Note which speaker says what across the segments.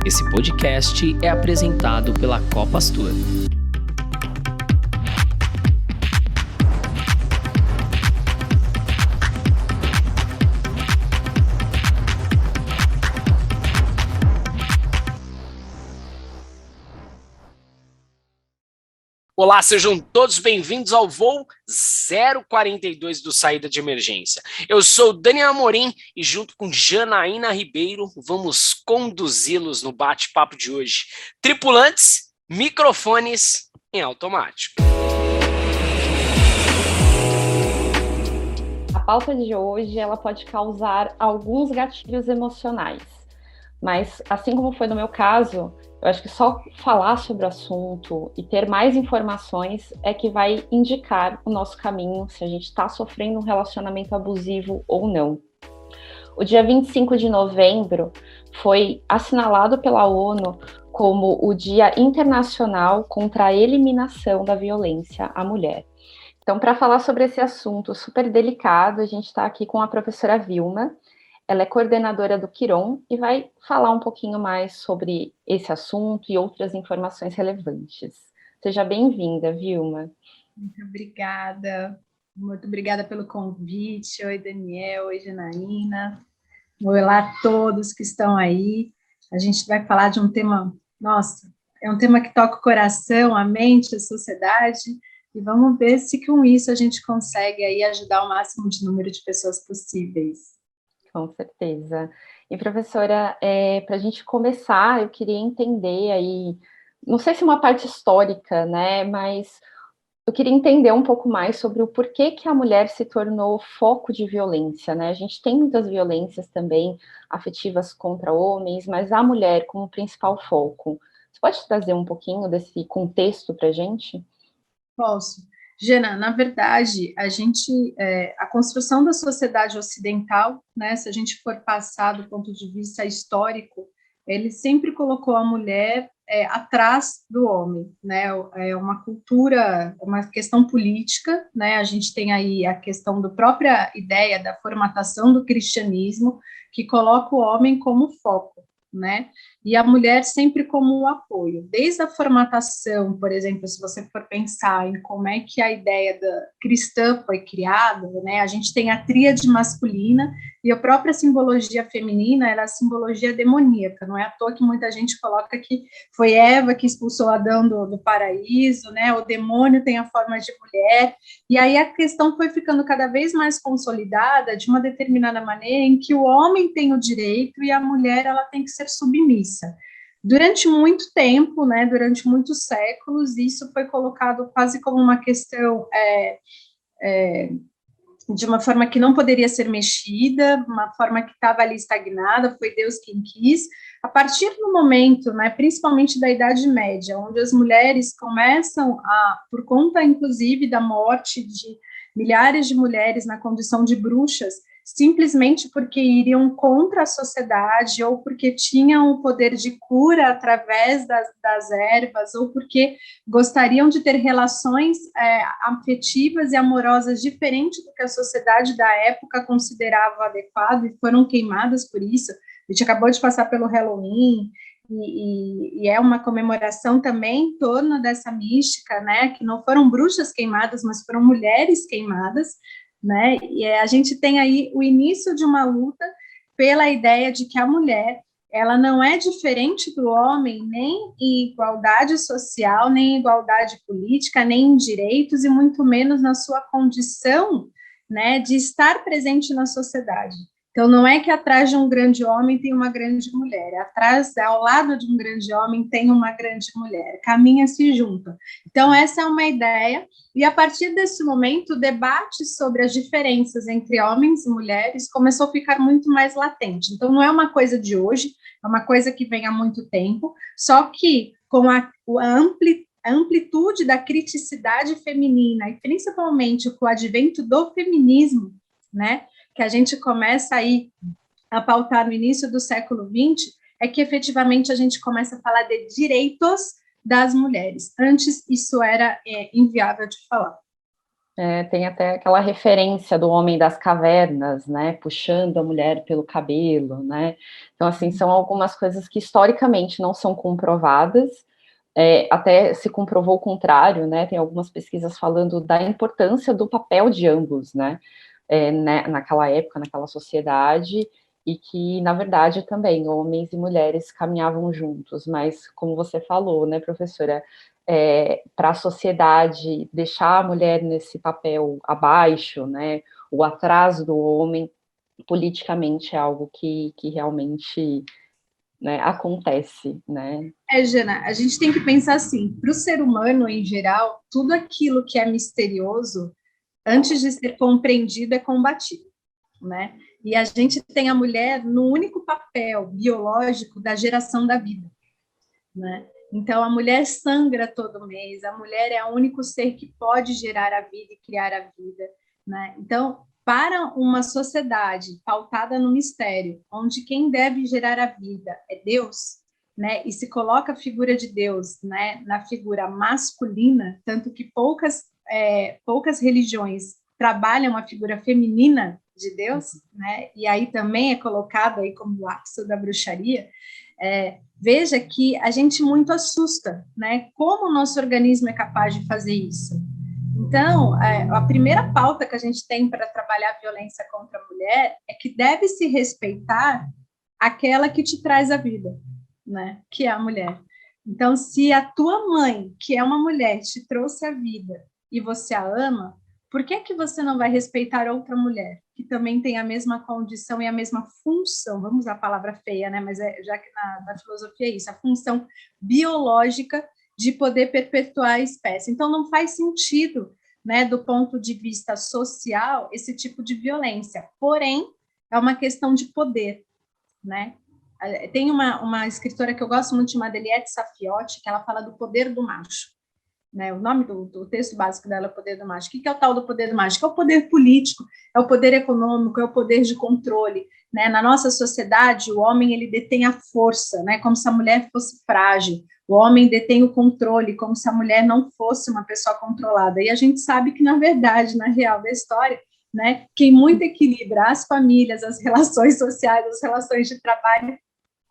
Speaker 1: Esse podcast é apresentado pela Copastor. Olá, sejam todos bem-vindos ao voo 042 do Saída de Emergência. Eu sou Daniel Amorim e junto com Janaína Ribeiro vamos conduzi-los no bate-papo de hoje. Tripulantes, microfones em automático.
Speaker 2: A pauta de hoje ela pode causar alguns gatilhos emocionais, mas assim como foi no meu caso, eu acho que só falar sobre o assunto e ter mais informações é que vai indicar o nosso caminho, se a gente está sofrendo um relacionamento abusivo ou não. O dia 25 de novembro foi assinalado pela ONU como o Dia Internacional contra a Eliminação da Violência à Mulher. Então, para falar sobre esse assunto super delicado, a gente está aqui com a professora Vilma. Ela é coordenadora do Quiron e vai falar um pouquinho mais sobre esse assunto e outras informações relevantes. Seja bem-vinda, Vilma.
Speaker 3: Muito obrigada pelo convite. Oi, Daniel, oi, Janaína. Olá a todos que estão aí. A gente vai falar de um tema, nossa, é um tema que toca o coração, a mente, a sociedade, e vamos ver se com isso a gente consegue aí ajudar o máximo de número de pessoas possíveis.
Speaker 2: Com certeza. E, professora, para a gente começar, eu queria entender aí, não sei se uma parte histórica, né, mas eu queria entender um pouco mais sobre o porquê que a mulher se tornou foco de violência, né? A gente tem muitas violências também afetivas contra homens, mas a mulher como principal foco. Você pode trazer um pouquinho desse contexto para a gente?
Speaker 3: Posso. Jana, na verdade, a construção da sociedade ocidental, né, se a gente for passar do ponto de vista histórico, ele sempre colocou a mulher atrás do homem, né, é uma cultura, uma questão política, né, a gente tem aí a questão da própria ideia da formatação do cristianismo, que coloca o homem como foco, né, e a mulher sempre como um apoio, desde a formatação, por exemplo, se você for pensar em como é que a ideia da cristã foi criada, né, a gente tem a tríade masculina e a própria simbologia feminina, ela é a simbologia demoníaca, não é à toa que muita gente coloca que foi Eva que expulsou Adão do paraíso, né, o demônio tem a forma de mulher, e aí a questão foi ficando cada vez mais consolidada de uma determinada maneira em que o homem tem o direito e a mulher ela tem que ser submissa. Durante muito tempo, né, durante muitos séculos, isso foi colocado quase como uma questão de uma forma que não poderia ser mexida, uma forma que estava ali estagnada, foi Deus quem quis. A partir do momento, né, principalmente da Idade Média, onde as mulheres começam por conta, inclusive, da morte de milhares de mulheres na condição de bruxas, simplesmente porque iriam contra a sociedade, ou porque tinham o poder de cura através das ervas, ou porque gostariam de ter relações afetivas e amorosas diferentes do que a sociedade da época considerava adequado, e foram queimadas por isso. A gente acabou de passar pelo Halloween, e é uma comemoração também em torno dessa mística, né, que não foram bruxas queimadas, mas foram mulheres queimadas, né, e a gente tem aí o início de uma luta pela ideia de que a mulher, ela não é diferente do homem, nem em igualdade social, nem em igualdade política, nem em direitos, e muito menos na sua condição, né, de estar presente na sociedade. Então, não é que atrás de um grande homem tem uma grande mulher, ao lado de um grande homem tem uma grande mulher, caminha-se junto. Então, essa é uma ideia, e a partir desse momento, o debate sobre as diferenças entre homens e mulheres começou a ficar muito mais latente. Então, não é uma coisa de hoje, é uma coisa que vem há muito tempo, só que com a amplitude da criticidade feminina, e principalmente com o advento do feminismo, né, que a gente começa aí a pautar no início do século XX, é que efetivamente a gente começa a falar de direitos das mulheres. Antes, isso era inviável de falar.
Speaker 2: Tem até aquela referência do homem das cavernas, né, puxando a mulher pelo cabelo, né? Então, assim, são algumas coisas que historicamente não são comprovadas, até se comprovou o contrário, né? Tem algumas pesquisas falando da importância do papel de ambos, né? Naquela época, naquela sociedade, e que, na verdade, também homens e mulheres caminhavam juntos, mas, como você falou, né, professora, para a sociedade deixar a mulher nesse papel abaixo, né, o atraso do homem, politicamente é algo que realmente, né, acontece, né?
Speaker 3: Jana, a gente tem que pensar assim, para o ser humano em geral, tudo aquilo que é misterioso, antes de ser compreendido, é combatido, né? E a gente tem a mulher no único papel biológico da geração da vida, né? Então, a mulher sangra todo mês, a mulher é o único ser que pode gerar a vida e criar a vida, né? Então, para uma sociedade pautada no mistério, onde quem deve gerar a vida é Deus, né? E se coloca a figura de Deus, né, na figura masculina, tanto que poucas religiões trabalham a figura feminina de Deus, né? E aí também é colocado aí como o ápice da bruxaria. Veja que a gente muito assusta, né? Como o nosso organismo é capaz de fazer isso? Então, a primeira pauta que a gente tem para trabalhar a violência contra a mulher é que deve se respeitar aquela que te traz a vida, né? Que é a mulher. Então, se a tua mãe, que é uma mulher, te trouxe a vida e você a ama, por que você não vai respeitar outra mulher que também tem a mesma condição e a mesma função? Vamos usar a palavra feia, né? Mas já que na filosofia é isso, a função biológica de poder perpetuar a espécie. Então, não faz sentido, né, do ponto de vista social, esse tipo de violência. Porém, é uma questão de poder, né? Tem uma escritora que eu gosto muito, chamada Eliette Safiotti, que ela fala do poder do macho. Né, o nome do texto básico dela é o poder do macho. O que é o tal do poder do macho? Que é o poder político, é o poder econômico, é o poder de controle. Né? Na nossa sociedade, o homem ele detém a força, né? Como se a mulher fosse frágil. O homem detém o controle, como se a mulher não fosse uma pessoa controlada. E a gente sabe que, na verdade, na real da história, né, quem muito equilibra as famílias, as relações sociais, as relações de trabalho,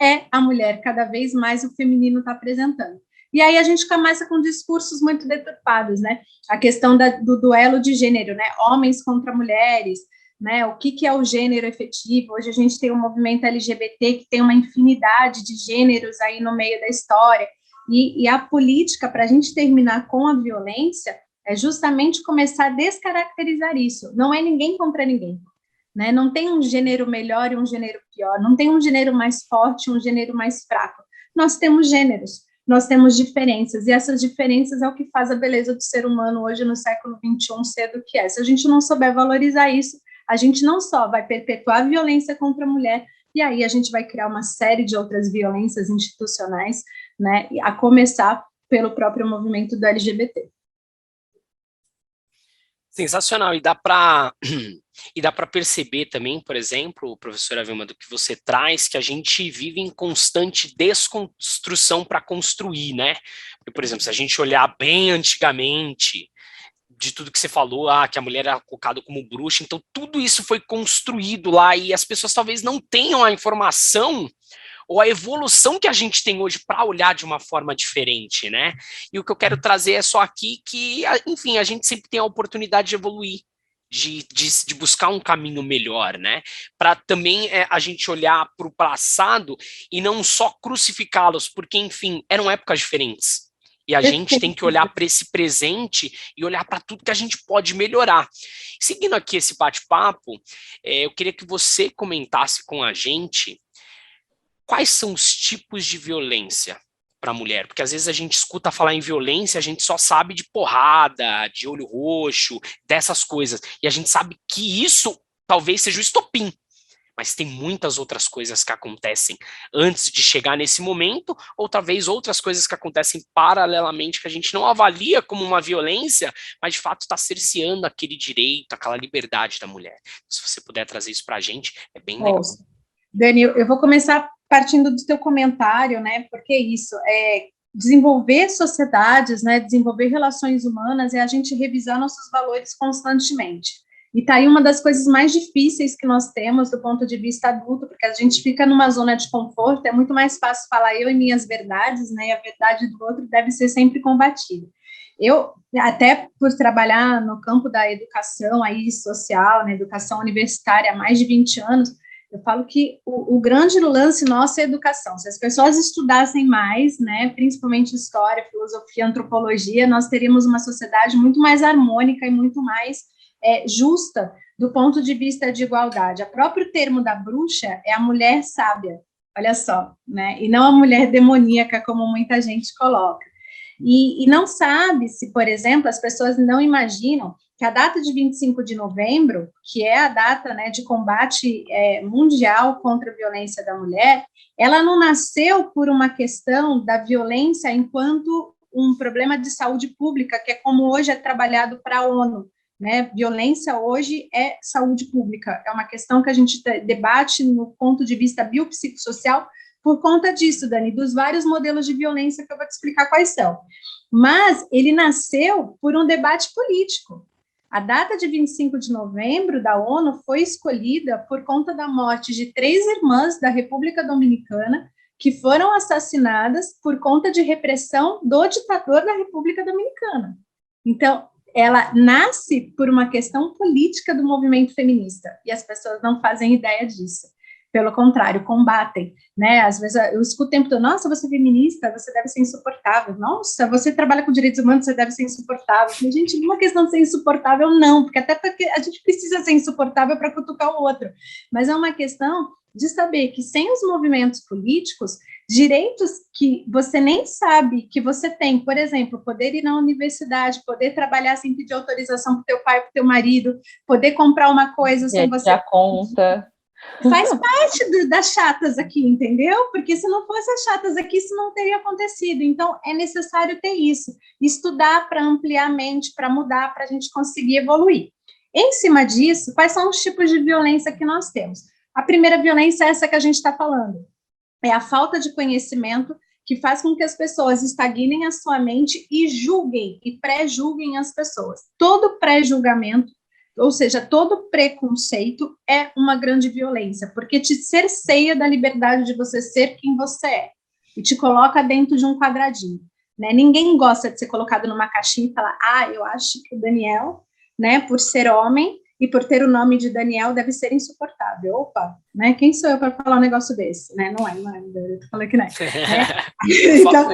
Speaker 3: é a mulher. Cada vez mais o feminino está apresentando. E aí a gente começa com discursos muito deturpados, né? A questão do duelo de gênero, né? Homens contra mulheres, né? O que é o gênero efetivo? Hoje a gente tem um movimento LGBT que tem uma infinidade de gêneros aí no meio da história. E a política, para a gente terminar com a violência, é justamente começar a descaracterizar isso. Não é ninguém contra ninguém. Né? Não tem um gênero melhor e um gênero pior. Não tem um gênero mais forte e um gênero mais fraco. Nós temos gêneros. Nós temos diferenças, e essas diferenças é o que faz a beleza do ser humano hoje no século XXI ser do que é. Se a gente não souber valorizar isso, a gente não só vai perpetuar a violência contra a mulher, e aí a gente vai criar uma série de outras violências institucionais, né, a começar pelo próprio movimento do LGBT.
Speaker 1: Sensacional, e dá para perceber também, por exemplo, professora Vilma, do que você traz, que a gente vive em constante desconstrução para construir, né? Porque, por exemplo, se a gente olhar bem antigamente, de tudo que você falou, que a mulher era colocada como bruxa, então tudo isso foi construído lá e as pessoas talvez não tenham a informação ou a evolução que a gente tem hoje para olhar de uma forma diferente, né? E o que eu quero trazer é só aqui que, enfim, a gente sempre tem a oportunidade de evoluir, de buscar um caminho melhor, né? Para também a gente olhar para o passado e não só crucificá-los, porque, enfim, eram épocas diferentes. E a gente tem que olhar para esse presente e olhar para tudo que a gente pode melhorar. Seguindo aqui esse bate-papo, eu queria que você comentasse com a gente quais são os tipos de violência para a mulher? Porque às vezes a gente escuta falar em violência, a gente só sabe de porrada, de olho roxo, dessas coisas. E a gente sabe que isso talvez seja o estopim. Mas tem muitas outras coisas que acontecem antes de chegar nesse momento, ou talvez outras coisas que acontecem paralelamente que a gente não avalia como uma violência, mas de fato está cerceando aquele direito, aquela liberdade da mulher. Se você puder trazer isso para a gente, é bem legal.
Speaker 3: Dani, eu vou começar partindo do teu comentário, né? Porque isso desenvolver sociedades, né, desenvolver relações humanas, é a gente revisar nossos valores constantemente. E tá aí uma das coisas mais difíceis que nós temos do ponto de vista adulto, porque a gente fica numa zona de conforto, é muito mais fácil falar eu e minhas verdades, né, e a verdade do outro deve ser sempre combatida. Eu, até por trabalhar no campo da educação aí social, na educação universitária há mais de 20 anos, eu falo que o grande lance nosso é a educação. Se as pessoas estudassem mais, né, principalmente história, filosofia, antropologia, nós teríamos uma sociedade muito mais harmônica e muito mais justa do ponto de vista de igualdade. O próprio termo da bruxa é a mulher sábia, olha só, né, e não a mulher demoníaca, como muita gente coloca. E não sabe-se, por exemplo, as pessoas não imaginam que a data de 25 de novembro, que é a data, né, de combate mundial contra a violência da mulher, ela não nasceu por uma questão da violência enquanto um problema de saúde pública, que é como hoje é trabalhado para a ONU, né? Violência hoje é saúde pública, é uma questão que a gente debate no ponto de vista biopsicossocial por conta disso, Dani, dos vários modelos de violência que eu vou te explicar quais são. Mas ele nasceu por um debate político. A data de 25 de novembro da ONU foi escolhida por conta da morte de 3 irmãs da República Dominicana que foram assassinadas por conta de repressão do ditador da República Dominicana. Então, ela nasce por uma questão política do movimento feminista, e as pessoas não fazem ideia disso. Pelo contrário, combatem, né? Às vezes eu escuto o tempo todo, nossa, você é feminista, você deve ser insuportável. Nossa, você trabalha com direitos humanos, você deve ser insuportável. Mas, gente, não é uma questão de ser insuportável, não, porque até porque a gente precisa ser insuportável para cutucar o outro. Mas é uma questão de saber que sem os movimentos políticos, direitos que você nem sabe que você tem, por exemplo, poder ir na universidade, poder trabalhar sem pedir autorização para o teu pai, para o teu marido, poder comprar uma coisa sem você...
Speaker 2: a conta...
Speaker 3: Faz parte das chatas aqui, entendeu? Porque se não fosse as chatas aqui, isso não teria acontecido. Então, é necessário ter isso, estudar para ampliar a mente, para mudar, para a gente conseguir evoluir. Em cima disso, quais são os tipos de violência que nós temos? A primeira violência é essa que a gente está falando. É a falta de conhecimento que faz com que as pessoas estagnem a sua mente e julguem, e pré-julguem as pessoas. Todo pré-julgamento, ou seja, todo preconceito é uma grande violência, porque te cerceia da liberdade de você ser quem você é, e te coloca dentro de um quadradinho, né? Ninguém gosta de ser colocado numa caixinha e falar, eu acho que o Daniel, né, por ser homem e por ter o nome de Daniel, deve ser insuportável. Opa, né? Quem sou eu para falar um negócio desse? Né? Não é, eu falei que não é. Né? Então,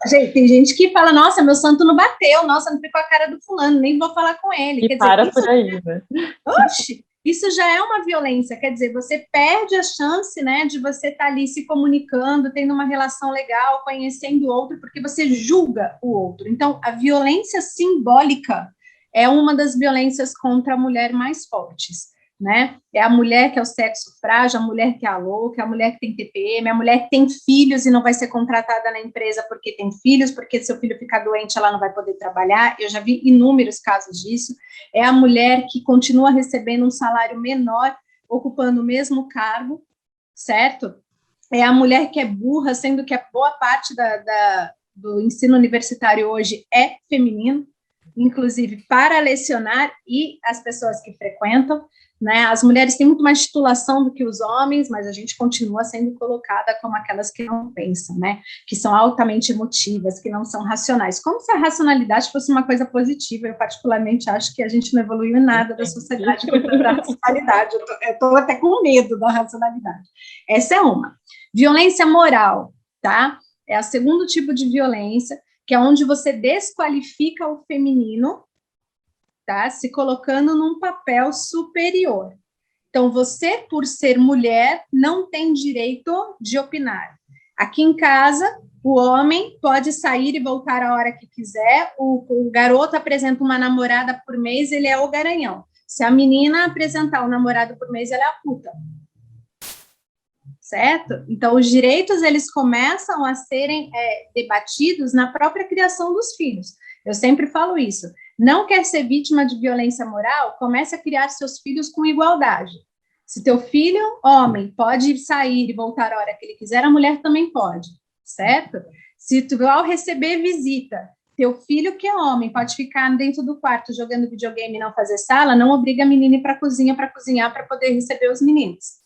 Speaker 3: gente, tem gente que fala, nossa, meu santo não bateu, nossa, não ficou a cara do fulano, nem vou falar com ele.
Speaker 2: E quer para dizer, por aí, né?
Speaker 3: Oxe, isso já é uma violência, quer dizer, você perde a chance, né, de você estar ali se comunicando, tendo uma relação legal, conhecendo o outro, porque você julga o outro. Então, a violência simbólica é uma das violências contra a mulher mais fortes, né? É a mulher que é o sexo frágil, a mulher que é a louca, a mulher que tem TPM, a mulher que tem filhos e não vai ser contratada na empresa porque tem filhos, porque se seu filho ficar doente, ela não vai poder trabalhar. Eu já vi inúmeros casos disso. É a mulher que continua recebendo um salário menor, ocupando o mesmo cargo, certo? É a mulher que é burra, sendo que a boa parte do ensino universitário hoje é feminino, inclusive para lecionar e as pessoas que frequentam, né? As mulheres têm muito mais titulação do que os homens, mas a gente continua sendo colocada como aquelas que não pensam, né? Que são altamente emotivas, que não são racionais. Como se a racionalidade fosse uma coisa positiva. Eu particularmente acho que a gente não evoluiu em nada da sociedade com a racionalidade. Eu estou até com medo da racionalidade. Essa é uma. Violência moral, tá? É o segundo tipo de violência, que é onde você desqualifica o feminino, tá? Se colocando num papel superior. Então, você, por ser mulher, não tem direito de opinar. Aqui em casa, o homem pode sair e voltar a hora que quiser, o garoto apresenta uma namorada por mês, ele é o garanhão. Se a menina apresentar um namorado por mês, ela é a puta. Certo? Então, os direitos, eles começam a serem debatidos na própria criação dos filhos. Eu sempre falo isso. Não quer ser vítima de violência moral? Comece a criar seus filhos com igualdade. Se teu filho, homem, pode sair e voltar a hora que ele quiser, a mulher também pode, certo? Se tu, ao receber visita, teu filho que é homem pode ficar dentro do quarto jogando videogame e não fazer sala, não obriga a menina a ir para a cozinha para cozinhar para poder receber os meninos.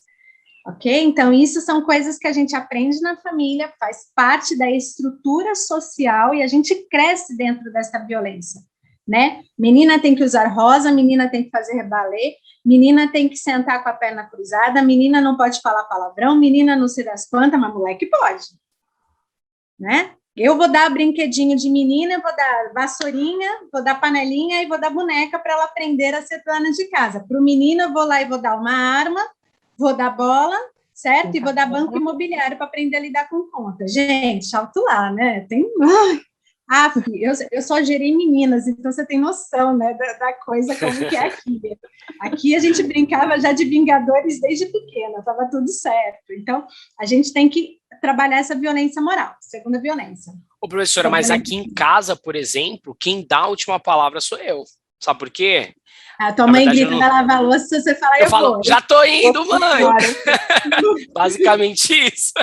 Speaker 3: Ok? Então, isso são coisas que a gente aprende na família, faz parte da estrutura social e a gente cresce dentro dessa violência, né? Menina tem que usar rosa, menina tem que fazer balé, menina tem que sentar com a perna cruzada, menina não pode falar palavrão, menina não se das quantas, mas moleque pode, né? Eu vou dar brinquedinho de menina, vou dar vassourinha, vou dar panelinha e vou dar boneca para ela aprender a ser dona de casa. Para o menino, eu vou lá e vou dar uma arma, vou dar bola, certo? E vou dar banco imobiliário para aprender a lidar com conta. Gente, alto lá, né? Tem... eu só gerei meninas, então você tem noção, né, da coisa como que é aqui. Aqui a gente brincava já de Vingadores desde pequena, estava tudo certo. Então, a gente tem que trabalhar essa violência moral, segunda violência.
Speaker 1: Ô, professora, mas aqui em casa, por exemplo, quem dá a última palavra sou eu. Sabe por quê?
Speaker 3: A tua mãe grita na lava-louça, você fala, eu
Speaker 1: falo,
Speaker 3: vou.
Speaker 1: Já tô indo, mãe. Basicamente isso.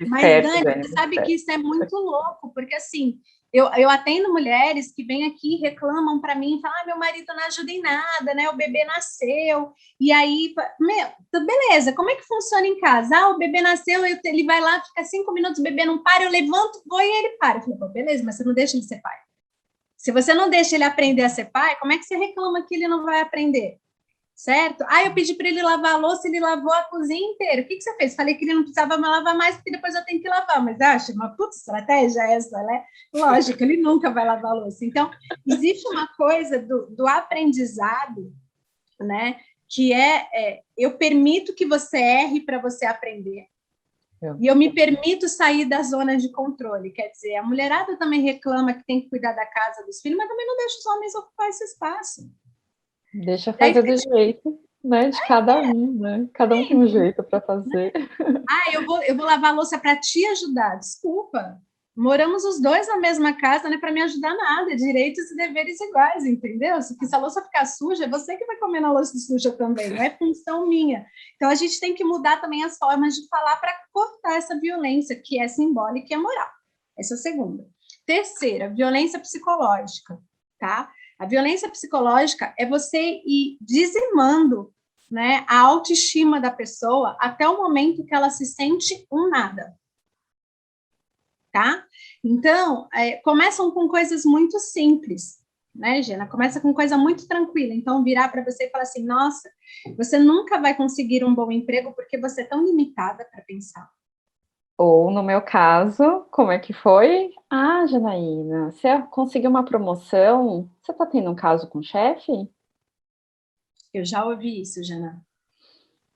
Speaker 3: Mas, Dani, você sabe que isso é muito louco, porque assim, eu atendo mulheres que vêm aqui e reclamam para mim, falam, meu marido não ajuda em nada, né? O bebê nasceu, e aí, beleza, como é que funciona em casa? O bebê nasceu, ele vai lá, fica 5 minutos, o bebê não para, eu levanto, vou e ele para. Eu falei, beleza, mas você não deixa ele ser pai. Se você não deixa ele aprender a ser pai, como é que você reclama que ele não vai aprender? Certo? Eu pedi para ele lavar a louça, ele lavou a cozinha inteira. O que você fez? Falei que ele não precisava me lavar mais, porque depois eu tenho que lavar. Mas acha uma puta estratégia essa, né? Lógico, ele nunca vai lavar a louça. Então, existe uma coisa do aprendizado, né? Que eu permito que você erre para você aprender. E eu me permito sair da zona de controle. Quer dizer, a mulherada também reclama que tem que cuidar da casa dos filhos, mas também não deixa os homens ocupar esse espaço.
Speaker 2: Deixa fazer do jeito, né, de cada um, né? Cada um tem um jeito para fazer.
Speaker 3: Eu vou lavar a louça para te ajudar. Desculpa. Moramos os dois na mesma casa, não é para me ajudar nada. Direitos e deveres iguais, entendeu? Se a louça ficar suja, é você que vai comer na louça suja também, não é função minha. Então, a gente tem que mudar também as formas de falar para cortar essa violência, que é simbólica e é moral. Essa é a segunda. Terceira, violência psicológica, tá? A violência psicológica é você ir dizimando, né, a autoestima da pessoa até o momento que ela se sente um nada. Tá? Então, começam com coisas muito simples, né, Gena? Começa com coisa muito tranquila. Então, virar para você e falar assim, nossa, você nunca vai conseguir um bom emprego porque você é tão limitada para pensar.
Speaker 2: Ou, no meu caso, como é que foi? Janaína, você conseguiu uma promoção? Você está tendo um caso com o chefe?
Speaker 3: Eu já ouvi isso, Jana.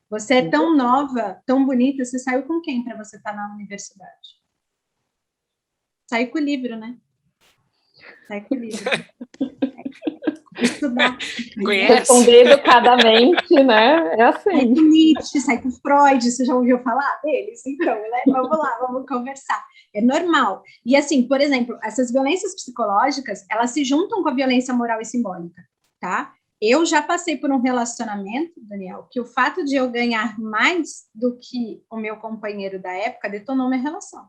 Speaker 3: Você é tão nova, tão bonita, você saiu com quem para você estar na universidade? Saiu com o livro, né? Sai com o livro. Estudar.
Speaker 2: Responder educadamente, né? É assim.
Speaker 3: Sai com Nietzsche, sai com Freud, você já ouviu falar deles? Então, né? Vamos lá, vamos conversar. É normal. E assim, por exemplo, essas violências psicológicas, elas se juntam com a violência moral e simbólica, tá? Eu já passei por um relacionamento, Daniel, que o fato de eu ganhar mais do que o meu companheiro da época detonou minha relação.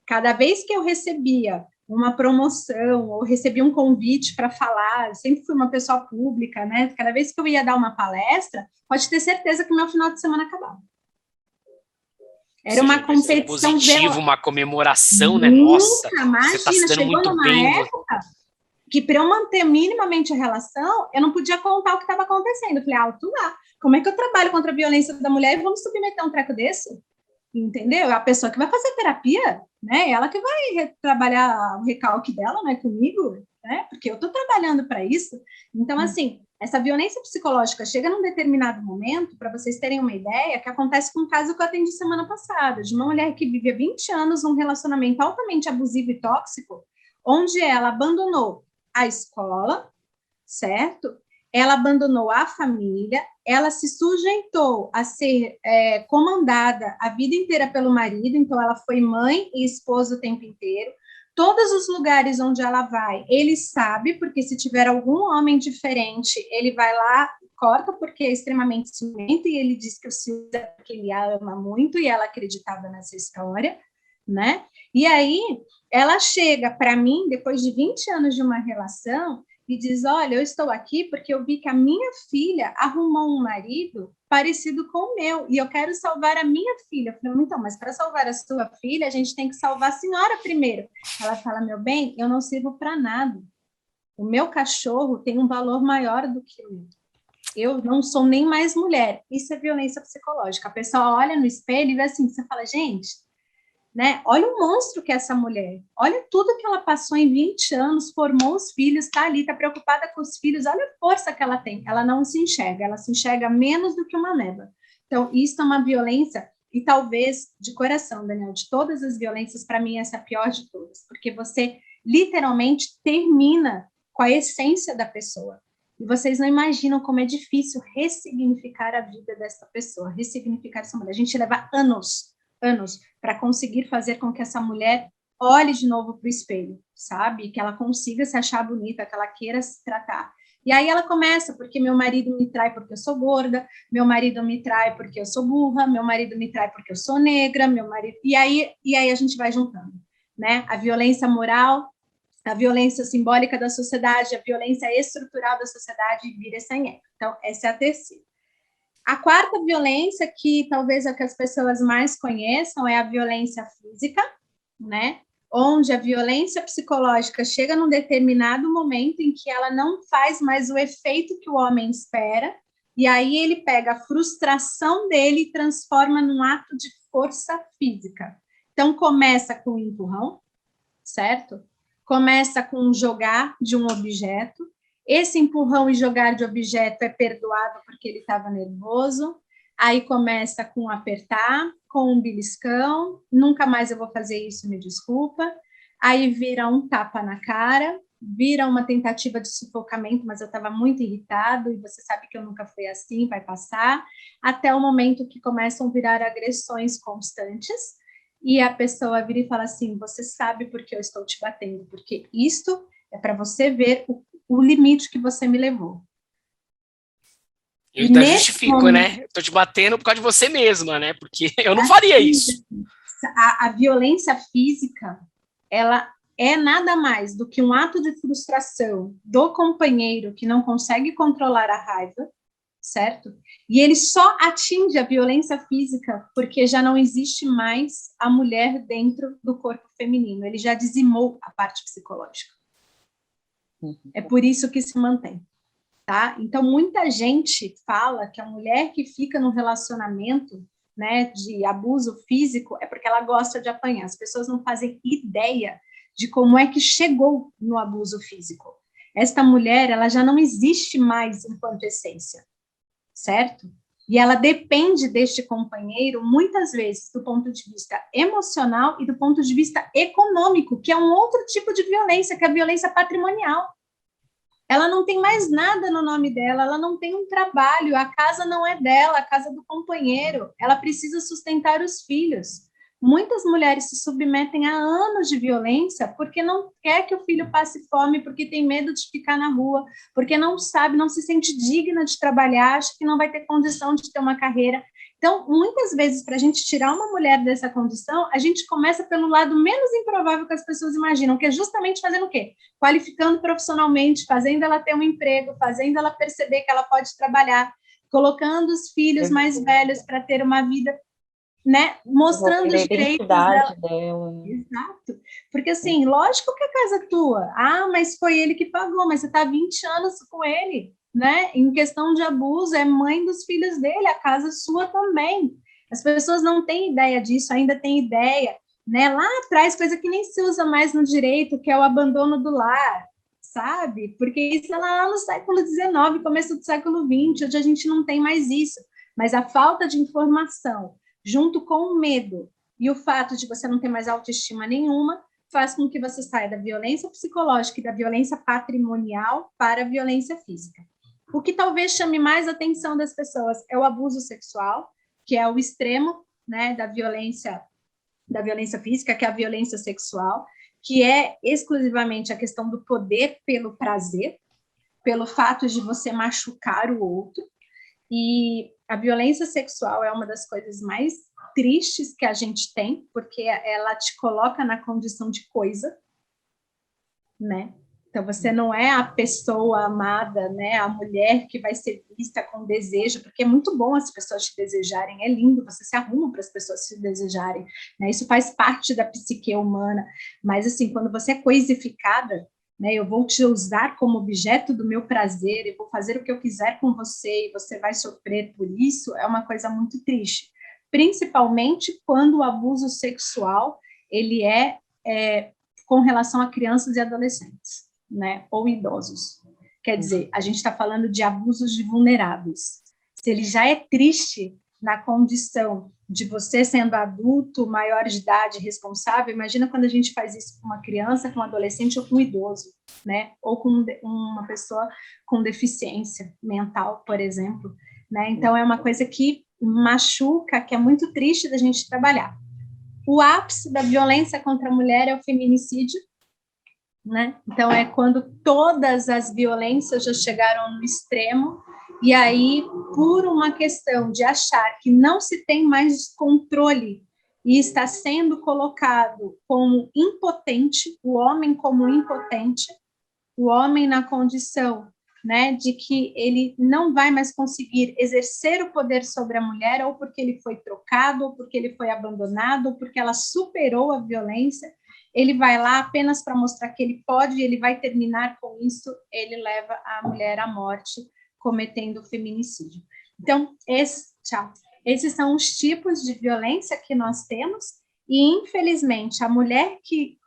Speaker 3: Cada vez que eu recebia uma promoção ou recebia um convite para falar, eu sempre fui uma pessoa pública, né? Cada vez que eu ia dar uma palestra, pode ter certeza que meu final de semana acabava. Era uma competição
Speaker 1: positivo, uma comemoração, né? Nossa,
Speaker 3: imagina,
Speaker 1: você está se dando
Speaker 3: chegou
Speaker 1: muito
Speaker 3: numa
Speaker 1: bem.
Speaker 3: Época que para eu manter minimamente a relação, eu não podia contar o que estava acontecendo. Eu falei, alto lá, como é que eu trabalho contra a violência da mulher e vamos submeter um treco desse? Entendeu? É a pessoa que vai fazer terapia, né? Ela que vai trabalhar o recalque dela, não é comigo, né? Porque eu estou trabalhando para isso. Então, assim, essa violência psicológica chega num determinado momento, para vocês terem uma ideia, que acontece com um caso que eu atendi semana passada, de uma mulher que vivia 20 anos num relacionamento altamente abusivo e tóxico, onde ela abandonou a escola, certo? Ela abandonou a família, ela se sujeitou a ser comandada a vida inteira pelo marido, então ela foi mãe e esposa o tempo inteiro. Todos os lugares onde ela vai, ele sabe, porque se tiver algum homem diferente, ele vai lá, corta, porque é extremamente ciumento, e ele diz que o ciúme é porque ele a ama muito, e ela acreditava nessa história, né? E aí ela chega para mim, depois de 20 anos de uma relação, e diz, olha, eu estou aqui porque eu vi que a minha filha arrumou um marido parecido com o meu, e eu quero salvar a minha filha. Eu falei, então, mas para salvar a sua filha, a gente tem que salvar a senhora primeiro. Ela fala, meu bem, eu não sirvo para nada. O meu cachorro tem um valor maior do que o meu. Eu não sou nem mais mulher. Isso é violência psicológica. A pessoa olha no espelho e vê assim, você fala, gente, né? Olha o monstro que é essa mulher. Olha tudo que ela passou em 20 anos, formou os filhos, está ali, está preocupada com os filhos. Olha a força que ela tem. Ela não se enxerga, ela se enxerga menos do que uma ameba. Então, isso é uma violência, e talvez, de coração, Daniel, de todas as violências, para mim, essa é a pior de todas, porque você literalmente termina com a essência da pessoa. E vocês não imaginam como é difícil ressignificar a vida dessa pessoa, ressignificar essa mulher. A gente leva anos para conseguir fazer com que essa mulher olhe de novo para o espelho, sabe? Que ela consiga se achar bonita, que ela queira se tratar. E aí ela começa, porque meu marido me trai porque eu sou gorda, meu marido me trai porque eu sou burra, meu marido me trai porque eu sou negra, meu marido... E aí a gente vai juntando, né? A violência moral, a violência simbólica da sociedade, a violência estrutural da sociedade vira essa em. Então, essa é a terceira. A quarta violência, que talvez é a que as pessoas mais conheçam, é a violência física, né? Onde a violência psicológica chega num determinado momento em que ela não faz mais o efeito que o homem espera, e aí ele pega a frustração dele e transforma num ato de força física. Então, começa com o empurrão, certo? Começa com jogar de um objeto. Esse empurrão e jogar de objeto é perdoado porque ele estava nervoso. Aí começa com apertar, com um beliscão. Nunca mais eu vou fazer isso, me desculpa. Aí vira um tapa na cara, vira uma tentativa de sufocamento, mas eu estava muito irritado e você sabe que eu nunca fui assim, vai passar. Até o momento que começam a virar agressões constantes. E a pessoa vira e fala assim, você sabe por que eu estou te batendo, porque isto é para você ver o limite que você me levou.
Speaker 1: Eu ainda justifico, né? Estou te batendo por causa de você mesma, né? Porque eu não faria isso.
Speaker 3: A violência física, ela é nada mais do que um ato de frustração do companheiro que não consegue controlar a raiva, certo? E ele só atinge a violência física porque já não existe mais a mulher dentro do corpo feminino. Ele já dizimou a parte psicológica. É por isso que se mantém, tá? Então, muita gente fala que a mulher que fica no relacionamento, né, de abuso físico é porque ela gosta de apanhar. As pessoas não fazem ideia de como é que chegou no abuso físico. Esta mulher, ela já não existe mais enquanto essência, certo? E ela depende deste companheiro, muitas vezes, do ponto de vista emocional e do ponto de vista econômico, que é um outro tipo de violência, que é a violência patrimonial. Ela não tem mais nada no nome dela, ela não tem um trabalho, a casa não é dela, a casa é do companheiro, ela precisa sustentar os filhos. Muitas mulheres se submetem a anos de violência porque não quer que o filho passe fome, porque tem medo de ficar na rua, porque não sabe, não se sente digna de trabalhar, acha que não vai ter condição de ter uma carreira. Então, muitas vezes, para a gente tirar uma mulher dessa condição, a gente começa pelo lado menos improvável que as pessoas imaginam, que é justamente fazendo o quê? Qualificando profissionalmente, fazendo ela ter um emprego, fazendo ela perceber que ela pode trabalhar, colocando os filhos mais velhos para ter uma vida, né, mostrando os direitos dela. Exato. Porque, assim, lógico que a casa é tua. Ah, mas foi ele que pagou, mas você está 20 anos com ele, né? Em questão de abuso, é mãe dos filhos dele, a casa é sua também. As pessoas não têm ideia disso, ainda têm ideia, né? Lá atrás, coisa que nem se usa mais no direito, que é o abandono do lar, sabe? Porque isso é lá no século XIX, começo do século XX, onde a gente não tem mais isso. Mas a falta de informação, junto com o medo e o fato de você não ter mais autoestima nenhuma, faz com que você saia da violência psicológica e da violência patrimonial para a violência física. O que talvez chame mais a atenção das pessoas é o abuso sexual, que é o extremo, né, da violência física, que é a violência sexual, que é exclusivamente a questão do poder pelo prazer, pelo fato de você machucar o outro. E A violência sexual é uma das coisas mais tristes que a gente tem, porque ela te coloca na condição de coisa, né? Então, você não é a pessoa amada, né? A mulher que vai ser vista com desejo, porque é muito bom as pessoas te desejarem, é lindo, você se arruma para as pessoas te desejarem, né? Isso faz parte da psique humana, mas, assim, quando você é coisificada, né? Eu vou te usar como objeto do meu prazer, eu vou fazer o que eu quiser com você e você vai sofrer por isso, é uma coisa muito triste. Principalmente quando o abuso sexual, ele é com relação a crianças e adolescentes, né, ou idosos. Quer dizer, a gente está falando de abusos de vulneráveis. Se ele já é triste na condição de você sendo adulto, maior de idade, responsável, imagina quando a gente faz isso com uma criança, com um adolescente ou com um idoso, né, ou com uma pessoa com deficiência mental, por exemplo, né, então é uma coisa que machuca, que é muito triste da gente trabalhar. O ápice da violência contra a mulher é o feminicídio, né? Então, é quando todas as violências já chegaram no extremo, e aí, por uma questão de achar que não se tem mais controle e está sendo colocado como impotente, o homem como impotente, o homem na condição, né, de que ele não vai mais conseguir exercer o poder sobre a mulher, ou porque ele foi trocado, ou porque ele foi abandonado, ou porque ela superou a violência, ele vai lá apenas para mostrar que ele pode, e ele vai terminar com isso, ele leva a mulher à morte, cometendo feminicídio. Então, esses são os tipos de violência que nós temos, e infelizmente a mulher que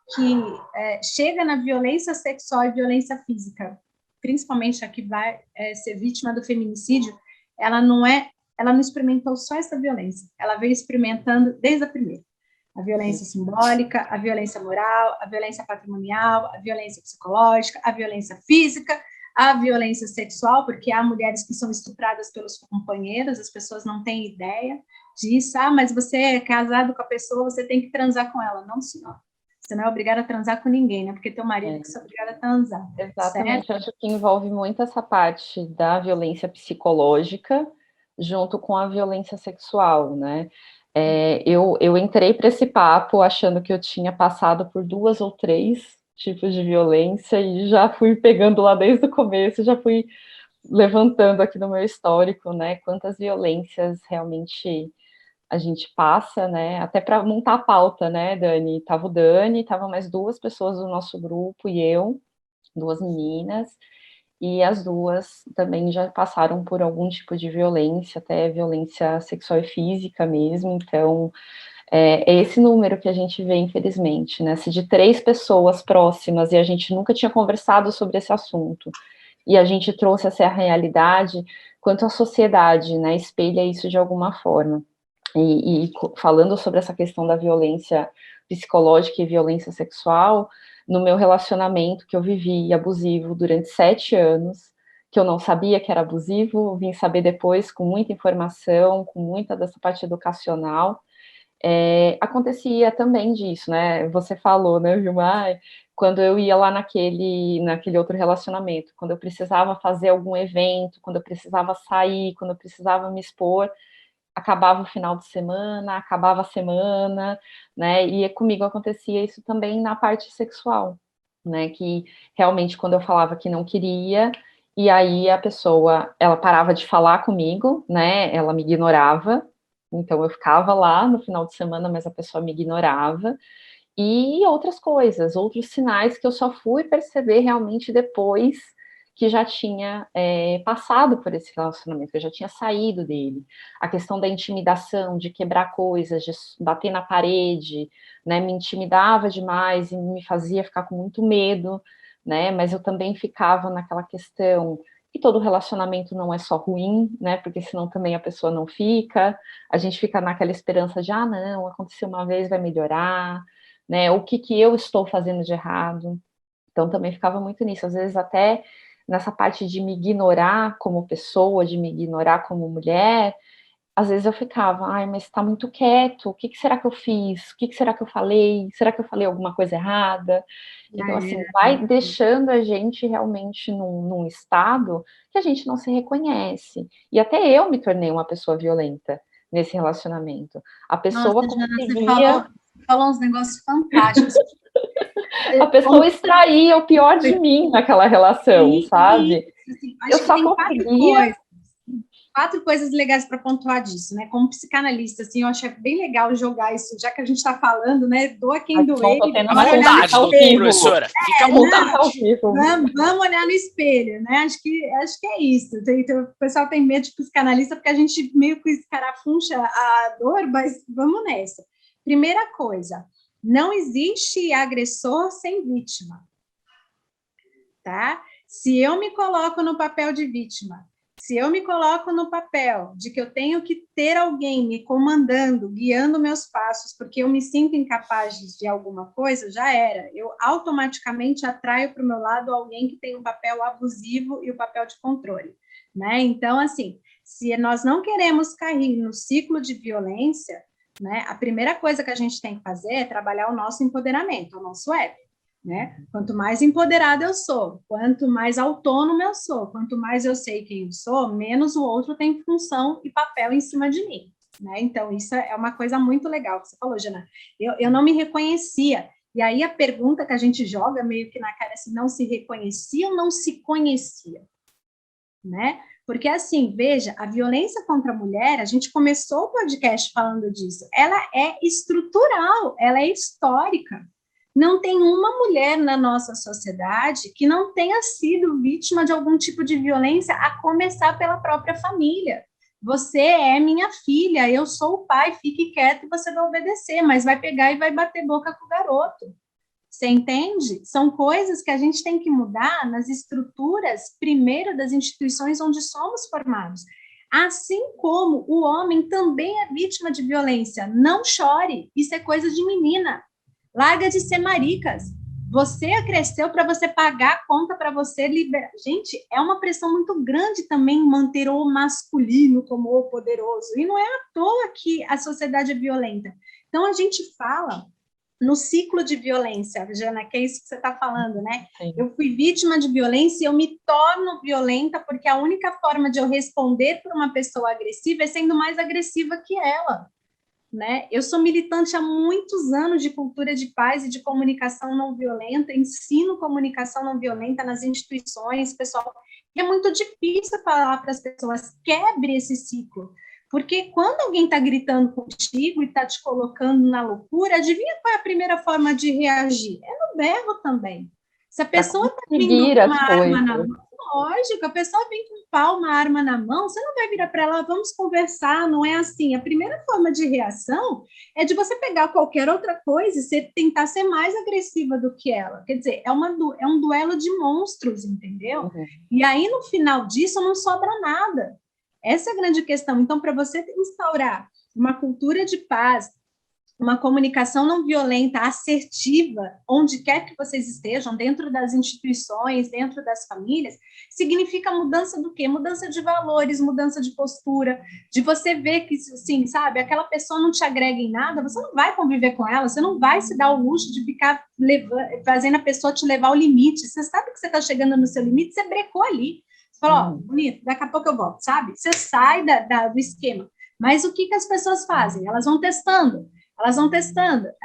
Speaker 3: chega na violência sexual e violência física, principalmente a que vai ser vítima do feminicídio, ela não experimentou só essa violência, ela veio experimentando desde a primeira. A violência simbólica, a violência moral, a violência patrimonial, a violência psicológica, a violência física, a violência sexual, porque há mulheres que são estupradas pelos companheiros, as pessoas não têm ideia disso. Mas você é casado com a pessoa, você tem que transar com ela. Não, senhor. Você não é obrigado a transar com ninguém, né? Porque teu marido que é obrigado a transar.
Speaker 2: Exatamente,
Speaker 3: certo?
Speaker 2: eu acho que envolve muito essa parte da violência psicológica junto com a violência sexual, né? Eu entrei para esse papo achando que eu tinha passado por 2 ou 3 tipos de violência e já fui pegando lá desde o começo, já fui levantando aqui no meu histórico, né? Quantas violências realmente a gente passa, né? Até para montar a pauta, né, Dani? Tava o Dani, tava mais 2 pessoas do nosso grupo e eu, 2 meninas, e as 2 também já passaram por algum tipo de violência, até violência sexual e física mesmo, então é esse número que a gente vê, infelizmente, né? Se de 3 pessoas próximas e a gente nunca tinha conversado sobre esse assunto, e a gente trouxe essa realidade, quanto a sociedade, né, espelha isso de alguma forma. E falando sobre essa questão da violência psicológica e violência sexual, no meu relacionamento que eu vivi abusivo durante 7 anos, que eu não sabia que era abusivo, vim saber depois com muita informação, com muita dessa parte educacional, acontecia também disso, né? Você falou, né, Vilmar? Quando eu ia lá naquele outro relacionamento, quando eu precisava fazer algum evento, quando eu precisava sair, quando eu precisava me expor, acabava o final de semana, acabava a semana, né? E comigo acontecia isso também na parte sexual, né? Que realmente quando eu falava que não queria, e aí a pessoa, ela parava de falar comigo, né? Ela me ignorava. Então eu ficava lá no final de semana, mas a pessoa me ignorava. E outras coisas, outros sinais que eu só fui perceber realmente depois que já tinha passado por esse relacionamento, que eu já tinha saído dele. A questão da intimidação, de quebrar coisas, de bater na parede, né, me intimidava demais e me fazia ficar com muito medo, né, mas eu também ficava naquela questão, e todo relacionamento não é só ruim, né, porque senão também a pessoa não fica, a gente fica naquela esperança de, não, aconteceu uma vez, vai melhorar, né, o que eu estou fazendo de errado. Então também ficava muito nisso, às vezes até nessa parte de me ignorar como pessoa, de me ignorar como mulher, às vezes eu ficava, ai, mas tá muito quieto, o que será que eu fiz? O que será que eu falei? Será que eu falei alguma coisa errada? Então, assim, vai deixando a gente realmente num estado que a gente não se reconhece. E até eu me tornei uma pessoa violenta nesse relacionamento. A pessoa
Speaker 3: Nossa, Jana,
Speaker 2: conseguia...
Speaker 3: você falou uns negócios fantásticos.
Speaker 2: A pessoa extraía o pior de mim naquela relação, sabe?
Speaker 3: Assim,
Speaker 2: Eu
Speaker 3: acho que
Speaker 2: só
Speaker 3: tem
Speaker 2: conseguia...
Speaker 3: quatro coisas legais para pontuar disso, né? Como psicanalista, assim, eu acho bem legal jogar isso, já que a gente está falando, né? Doa quem doer.
Speaker 1: Fica à vontade, professora. Fica à vontade.
Speaker 3: Vamos olhar no espelho, né? Acho que é isso. O pessoal tem medo de psicanalista porque a gente meio que escarafuncha a dor, mas vamos nessa. Primeira coisa, não existe agressor sem vítima, tá? Se eu me coloco no papel de vítima, se eu me coloco no papel de que eu tenho que ter alguém me comandando, guiando meus passos, porque eu me sinto incapaz de alguma coisa, já era. Eu automaticamente atraio para o meu lado alguém que tem um papel abusivo e o papel de controle, né? Então, assim, se nós não queremos cair no ciclo de violência, né, a primeira coisa que a gente tem que fazer é trabalhar o nosso empoderamento, o nosso ego. Né? Quanto mais empoderada eu sou, quanto mais autônoma eu sou, quanto mais eu sei quem eu sou, menos o outro tem função e papel em cima de mim. Né? Então, isso é uma coisa muito legal que você falou, Jana. Eu não me reconhecia. E aí a pergunta que a gente joga meio que na cara, se não se reconhecia ou não se conhecia? Né? Porque, assim, veja, a violência contra a mulher, a gente começou o podcast falando disso, ela é estrutural, ela é histórica. Não tem uma mulher na nossa sociedade que não tenha sido vítima de algum tipo de violência, a começar pela própria família. Você é minha filha, eu sou o pai, fique quieto e você vai obedecer, mas vai pegar e vai bater boca com o garoto. Você entende? São coisas que a gente tem que mudar nas estruturas, primeiro, das instituições onde somos formados. Assim como o homem também é vítima de violência. Não chore, isso é coisa de menina. Larga de ser maricas. Você cresceu para você pagar a conta, para você liberar. Gente, é uma pressão muito grande também manter o masculino como o poderoso. E não é à toa que a sociedade é violenta. Então, a gente fala no ciclo de violência, Jana, que é isso que você está falando, né? Sim. Eu fui vítima de violência e eu me torno violenta porque a única forma de eu responder para uma pessoa agressiva é sendo mais agressiva que ela. Né? Eu sou militante há muitos anos de cultura de paz e de comunicação não violenta, ensino comunicação não violenta nas instituições, pessoal. E é muito difícil falar para as pessoas, quebre esse ciclo, porque quando alguém está gritando contigo e está te colocando na loucura, adivinha qual é a primeira forma de reagir? É no berro também. Se a pessoa está vindo com uma arma na mão, lógico, a pessoa vem com um pau, uma arma na mão, você não vai virar para ela, vamos conversar, não é assim. A primeira forma de reação é de você pegar qualquer outra coisa e você tentar ser mais agressiva do que ela. Quer dizer, é um duelo de monstros, entendeu? Uhum. E aí, no final disso, não sobra nada. Essa é a grande questão. Então, para você instaurar uma cultura de paz, uma comunicação não violenta, assertiva, onde quer que vocês estejam, dentro das instituições, dentro das famílias, significa mudança do quê? Mudança de valores, mudança de postura, de você ver que, assim, sabe, aquela pessoa não te agrega em nada, você não vai conviver com ela, você não vai se dar o luxo de ficar fazendo a pessoa te levar ao limite. Você sabe que você está chegando no seu limite, você brecou ali. Você fala, ó, bonito, daqui a pouco eu volto, sabe? Você sai do esquema. Mas o que as pessoas fazem? Elas vão testando,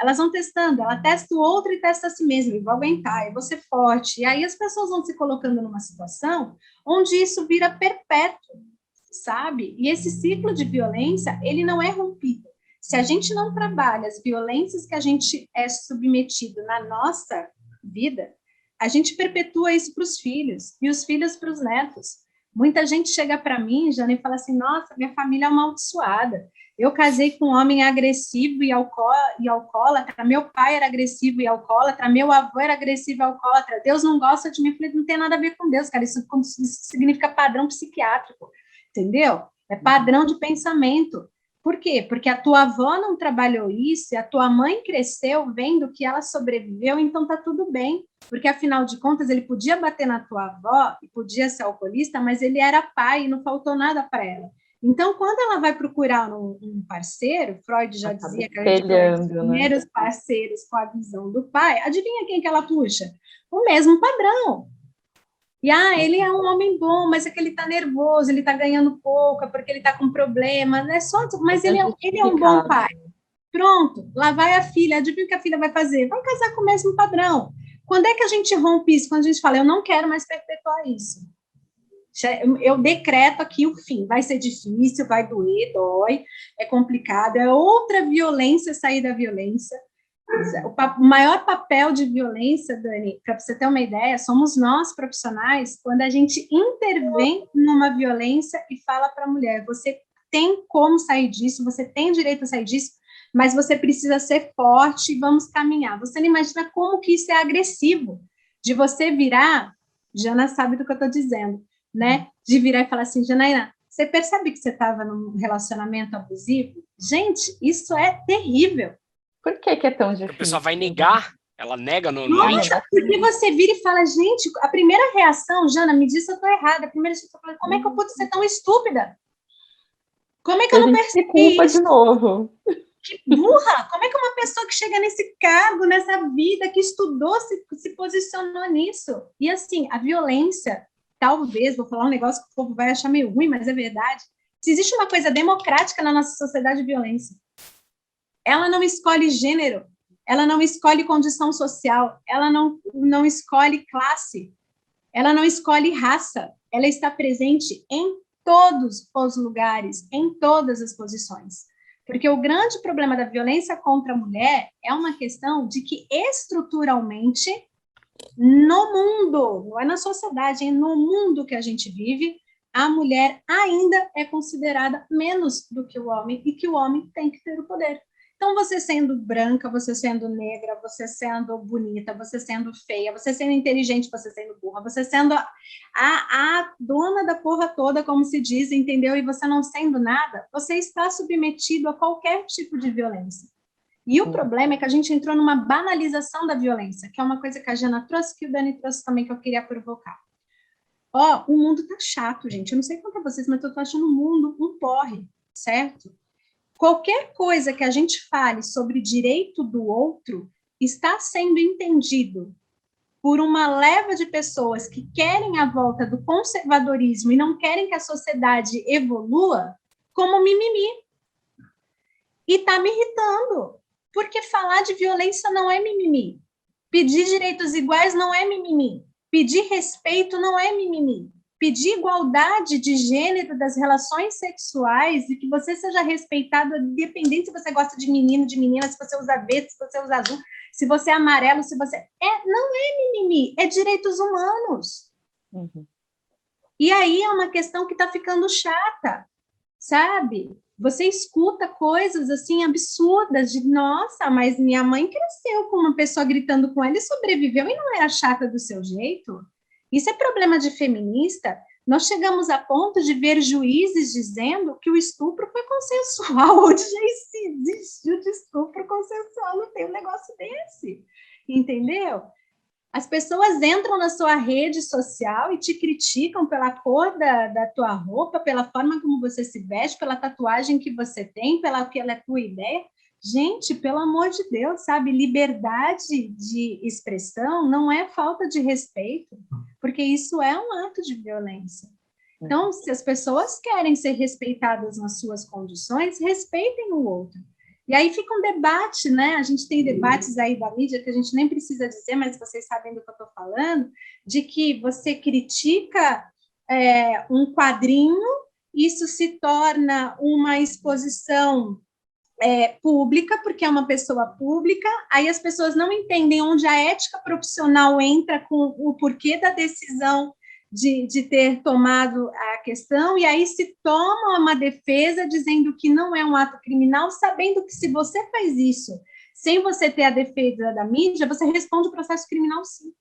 Speaker 3: ela testa o outro e testa a si mesma, eu vou aguentar, eu vou ser forte, e aí as pessoas vão se colocando numa situação onde isso vira perpétuo, sabe? E esse ciclo de violência, ele não é rompido. Se a gente não trabalha as violências que a gente é submetido na nossa vida, a gente perpetua isso para os filhos, e os filhos para os netos. Muita gente chega para mim, Jana, e fala assim, nossa, minha família é amaldiçoada. Eu casei com um homem agressivo e alcoólatra, meu pai era agressivo e alcoólatra, meu avô era agressivo e alcoólatra, Deus não gosta de mim. Eu falei, não tem nada a ver com Deus, cara, isso significa padrão psiquiátrico, entendeu? É padrão de pensamento. Por quê? Porque a tua avó não trabalhou isso, e a tua mãe cresceu vendo que ela sobreviveu, então tá tudo bem, porque afinal de contas ele podia bater na tua avó e podia ser alcoolista, mas ele era pai e não faltou nada para ela. Então, quando ela vai procurar um parceiro, Freud já dizia que a gente
Speaker 2: espelhando,
Speaker 3: os primeiros parceiros com a visão do pai, adivinha quem que ela puxa? O mesmo padrão. E, ele é um homem bom, mas é que ele está nervoso, ele está ganhando pouco, é porque ele está com problema, não é só, mas ele é um bom pai. Pronto, lá vai a filha, adivinha o que a filha vai fazer? Vai casar com o mesmo padrão. Quando é que a gente rompe isso? Quando a gente fala, eu não quero mais perpetuar isso. Eu decreto aqui o fim. Vai ser difícil, vai doer, dói, é complicado, é outra violência sair da violência. O maior papel de violência, Dani, para você ter uma ideia, somos nós, profissionais, quando a gente intervém numa violência e fala para a mulher, você tem como sair disso, você tem direito a sair disso, mas você precisa ser forte e vamos caminhar. Você não imagina como que isso é agressivo, de você virar, Jana sabe do que eu estou dizendo, né? De virar e falar assim, Janaína, você percebe que você estava num relacionamento abusivo? Gente, isso é terrível.
Speaker 2: Por que é tão difícil?
Speaker 1: A pessoa vai negar, ela nega no
Speaker 3: Nossa, porque você vira e fala, gente, a primeira reação, Jana, me diz se eu estou errada, a primeira reação, eu falo, como é que eu pude ser tão estúpida? Como é que eu não percebi
Speaker 2: culpa
Speaker 3: isso?
Speaker 2: De novo.
Speaker 3: Que burra! Como é que uma pessoa que chega nesse cargo, nessa vida, que estudou, se posicionou nisso? E assim, a violência, talvez, vou falar um negócio que o povo vai achar meio ruim, mas é verdade. Se existe uma coisa democrática na nossa sociedade, violência. Ela não escolhe gênero, ela não escolhe condição social, ela não escolhe classe, ela não escolhe raça, ela está presente em todos os lugares, em todas as posições. Porque o grande problema da violência contra a mulher é uma questão de que estruturalmente, no mundo, não é na sociedade, é no mundo que a gente vive, a mulher ainda é considerada menos do que o homem e que o homem tem que ter o poder. Então, você sendo branca, você sendo negra, você sendo bonita, você sendo feia, você sendo inteligente, você sendo burra, você sendo a dona da porra toda, como se diz, entendeu? E você não sendo nada, você está submetido a qualquer tipo de violência. E o problema é que a gente entrou numa banalização da violência, que é uma coisa que a Jana trouxe, que o Dani trouxe também, que eu queria provocar. O mundo tá chato, gente. Eu não sei quanto a vocês, mas eu tô achando o mundo um porre, certo? Qualquer coisa que a gente fale sobre direito do outro está sendo entendido por uma leva de pessoas que querem a volta do conservadorismo e não querem que a sociedade evolua como mimimi. E está me irritando, porque falar de violência não é mimimi. Pedir direitos iguais não é mimimi. Pedir respeito não é mimimi. Pedir igualdade de gênero das relações sexuais e que você seja respeitado, independente se você gosta de menino, de menina, se você usa verde, se você usa azul, se você é amarelo, se você... não é mimimi, é direitos humanos.
Speaker 2: Uhum.
Speaker 3: E aí é uma questão que está ficando chata, sabe? Você escuta coisas assim absurdas de, nossa, mas minha mãe cresceu com uma pessoa gritando com ela e sobreviveu e não era chata do seu jeito. Isso é problema de feminista. Nós chegamos a ponto de ver juízes dizendo que o estupro foi consensual. Onde já existiu de estupro consensual? Não tem um negócio desse. Entendeu? As pessoas entram na sua rede social e te criticam pela cor da tua roupa, pela forma como você se veste, pela tatuagem que você tem, pela tua ideia. Gente, pelo amor de Deus, sabe? Liberdade de expressão não é falta de respeito, porque isso é um ato de violência. Então, se as pessoas querem ser respeitadas nas suas condições, respeitem o outro. E aí fica um debate, né? A gente tem debates aí da mídia que a gente nem precisa dizer, mas vocês sabem do que eu estou falando, de que você critica um quadrinho, isso se torna uma exposição pública, porque é uma pessoa pública, aí as pessoas não entendem onde a ética profissional entra com o porquê da decisão de ter tomado a questão, e aí se toma uma defesa dizendo que não é um ato criminal, sabendo que se você faz isso sem você ter a defesa da mídia, você responde o processo criminal sim.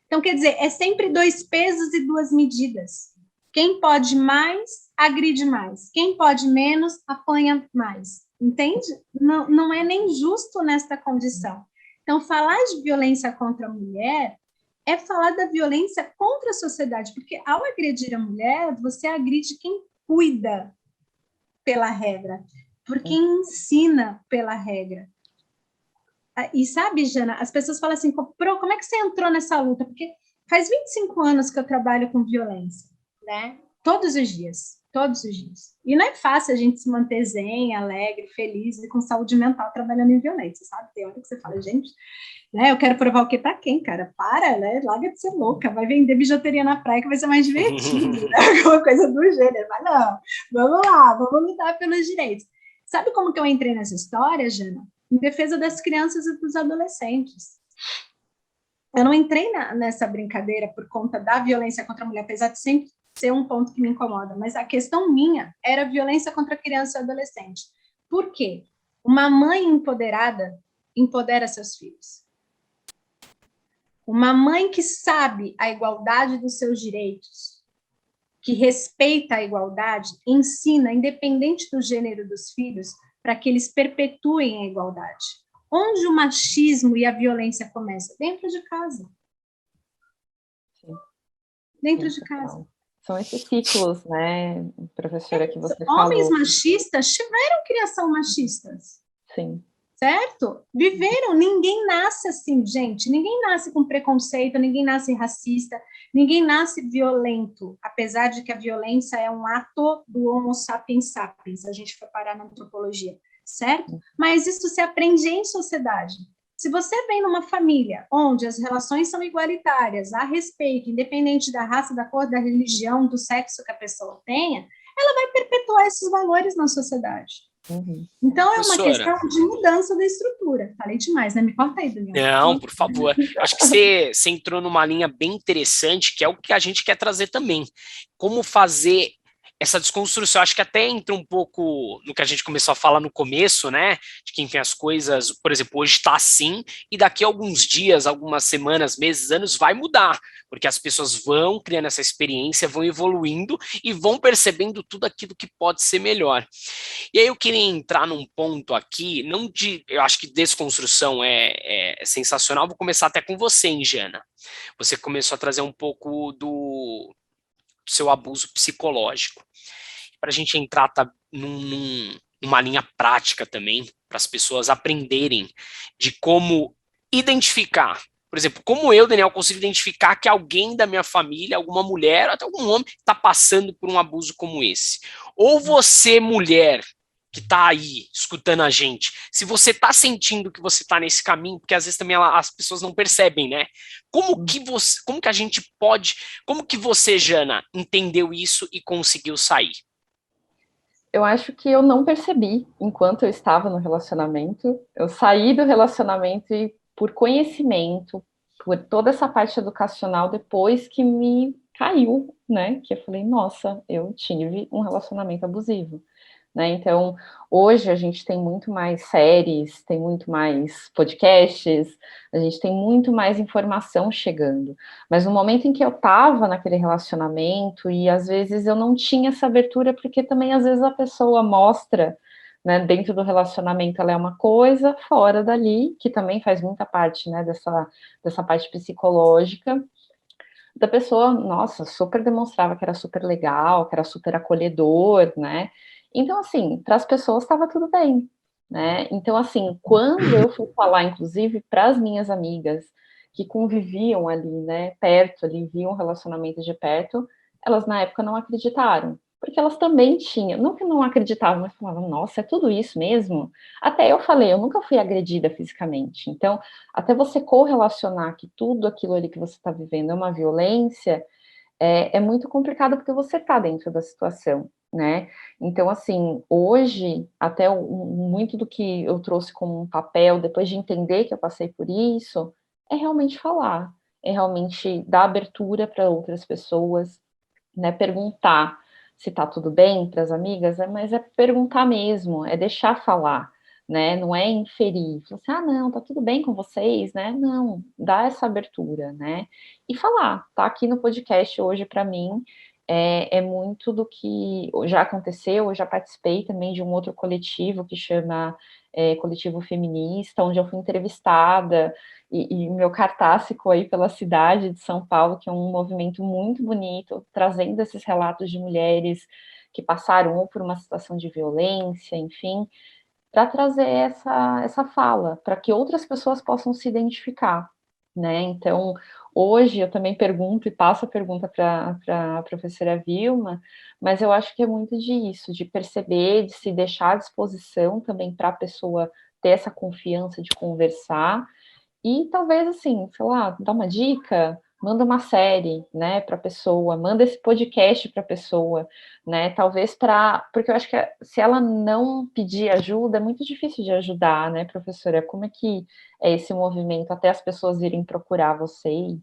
Speaker 3: Então, quer dizer, é sempre 2 pesos e 2 medidas. Quem pode mais, agride mais. Quem pode menos, apanha mais. Entende? Não é nem justo nesta condição. Então, falar de violência contra a mulher é falar da violência contra a sociedade, porque ao agredir a mulher, você agride quem cuida pela regra, por quem ensina pela regra. E sabe, Jana, as pessoas falam assim, como é que você entrou nessa luta? Porque faz 25 anos que eu trabalho com violência, né? Todos os dias. E não é fácil a gente se manter zen, alegre, feliz e com saúde mental trabalhando em violência, sabe? Tem hora que você fala, gente, né? Eu quero provar o que para quem, cara? Para, né? Larga de ser louca, vai vender bijuteria na praia que vai ser mais divertido, né? Alguma coisa do gênero. Mas não, vamos lá, vamos lutar pelos direitos. Sabe como que eu entrei nessa história, Jana? Em defesa das crianças e dos adolescentes. Eu não entrei nessa brincadeira por conta da violência contra a mulher, apesar de sempre ser um ponto que me incomoda, mas a questão minha era a violência contra a criança e adolescente. Por quê? Uma mãe empoderada empodera seus filhos. Uma mãe que sabe a igualdade dos seus direitos, que respeita a igualdade, ensina, independente do gênero dos filhos, para que eles perpetuem a igualdade. Onde o machismo e a violência começam? Dentro de casa.
Speaker 2: Sim.
Speaker 3: Dentro de casa.
Speaker 2: São esses ciclos, né, professora, que você falou.
Speaker 3: Homens machistas tiveram criação machistas.
Speaker 2: Sim.
Speaker 3: Certo? Viveram. Ninguém nasce assim, gente. Ninguém nasce com preconceito, ninguém nasce racista, ninguém nasce violento, apesar de que a violência é um ato do Homo sapiens sapiens, se a gente for parar na antropologia, certo? Mas isso se aprende em sociedade. Se você vem numa família onde as relações são igualitárias, há respeito, independente da raça, da cor, da religião, do sexo que a pessoa tenha, ela vai perpetuar esses valores na sociedade.
Speaker 2: Uhum.
Speaker 3: Então, é uma questão de mudança da estrutura. Falei demais, né? Me corta aí, Daniel.
Speaker 1: Não, por favor. Acho que você entrou numa linha bem interessante, que é o que a gente quer trazer também. Como fazer essa desconstrução. Acho que até entra um pouco no que a gente começou a falar no começo, né? De que, enfim, as coisas, por exemplo, hoje está assim, e daqui a alguns dias, algumas semanas, meses, anos, vai mudar, porque as pessoas vão criando essa experiência, vão evoluindo e vão percebendo tudo aquilo que pode ser melhor. E aí eu queria entrar num ponto aqui, não de, eu acho que desconstrução é sensacional, vou começar até com você, hein, Jana. Você começou a trazer um pouco do seu abuso psicológico. Para a gente entrar numa linha prática também, para as pessoas aprenderem de como identificar. Por exemplo, como eu, Daniel, consigo identificar que alguém da minha família, alguma mulher, até algum homem, está passando por um abuso como esse. Ou você, mulher, que está aí escutando a gente, se você está sentindo que você está nesse caminho, porque às vezes também as pessoas não percebem, né? Como que a gente pode, como que você, Jana, entendeu isso e conseguiu sair?
Speaker 2: Eu acho que eu não percebi enquanto eu estava no relacionamento. Eu saí do relacionamento e, por conhecimento, por toda essa parte educacional, depois que me caiu, né? Que eu falei, nossa, eu tive um relacionamento abusivo. Né? Então, hoje a gente tem muito mais séries, tem muito mais podcasts, a gente tem muito mais informação chegando. Mas no momento em que eu estava naquele relacionamento, e às vezes eu não tinha essa abertura, porque também às vezes a pessoa mostra, né, dentro do relacionamento ela é uma coisa, fora dali, que também faz muita parte, né, dessa parte psicológica, da pessoa, nossa, super demonstrava que era super legal, que era super acolhedor, né? Então, assim, para as pessoas estava tudo bem, né? Então, assim, quando eu fui falar, inclusive, para as minhas amigas que conviviam ali, né, perto, ali, viam um relacionamento de perto, elas na época não acreditaram, porque elas também tinham, não que não acreditavam, mas falavam, nossa, é tudo isso mesmo? Até eu falei, eu nunca fui agredida fisicamente, então, até você correlacionar que tudo aquilo ali que você está vivendo é uma violência, é muito complicado porque você está dentro da situação, né? Então, assim, hoje, até muito do que eu trouxe como um papel, depois de entender que eu passei por isso, é realmente falar, é realmente dar abertura para outras pessoas, né? Perguntar se tá tudo bem para as amigas, mas é perguntar mesmo, é deixar falar, né? Não é inferir, falar assim, ah, não, tá tudo bem com vocês, né? Não, dá essa abertura, né? E falar, tá aqui no podcast hoje para mim, é muito do que já aconteceu, eu já participei também de um outro coletivo que chama Coletivo Feminista, onde eu fui entrevistada, e meu cartaz ficou aí pela cidade de São Paulo, que é um movimento muito bonito, trazendo esses relatos de mulheres que passaram ou por uma situação de violência, enfim, para trazer essa fala, para que outras pessoas possam se identificar, né? Então, hoje eu também pergunto e passo a pergunta para a professora Vilma, mas eu acho que é muito disso, de perceber, de se deixar à disposição também para a pessoa ter essa confiança de conversar, e talvez, assim, sei lá, dar uma dica, manda uma série, né, para a pessoa, manda esse podcast para a pessoa, né, talvez porque eu acho que se ela não pedir ajuda, é muito difícil de ajudar, né, professora? Como é que é esse movimento até as pessoas irem procurar vocês?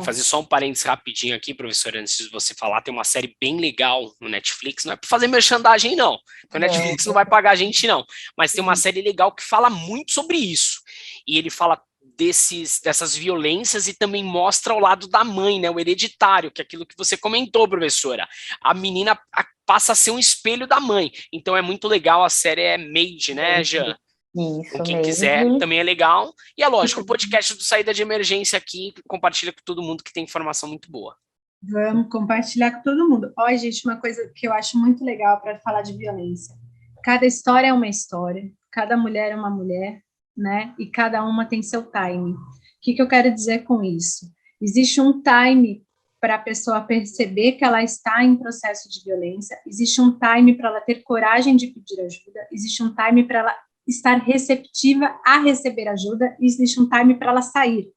Speaker 1: Fazer só um parênteses rapidinho aqui, professora, antes de você falar, tem uma série bem legal no Netflix, não é para fazer merchandising, não, porque o Netflix não vai pagar a gente, não, mas tem uma série legal que fala muito sobre isso, e ele fala dessas violências e também mostra o lado da mãe, né, o hereditário, que é aquilo que você comentou, professora, a menina passa a ser um espelho da mãe, então é muito legal, a série é Made, né, Jean?
Speaker 2: Isso
Speaker 1: Com quem
Speaker 2: mesmo.
Speaker 1: quiser, também é legal. E é lógico, o podcast do Saída de Emergência aqui compartilha com todo mundo que tem informação muito boa.
Speaker 3: Vamos compartilhar com todo mundo. Olha, gente, uma coisa que eu acho muito legal para falar de violência. Cada história é uma história, cada mulher é uma mulher, né? E cada uma tem seu time. O que eu quero dizer com isso? Existe um time para a pessoa perceber que ela está em processo de violência, existe um time para ela ter coragem de pedir ajuda, existe um time para ela estar receptiva a receber ajuda, e existe um time para ela sair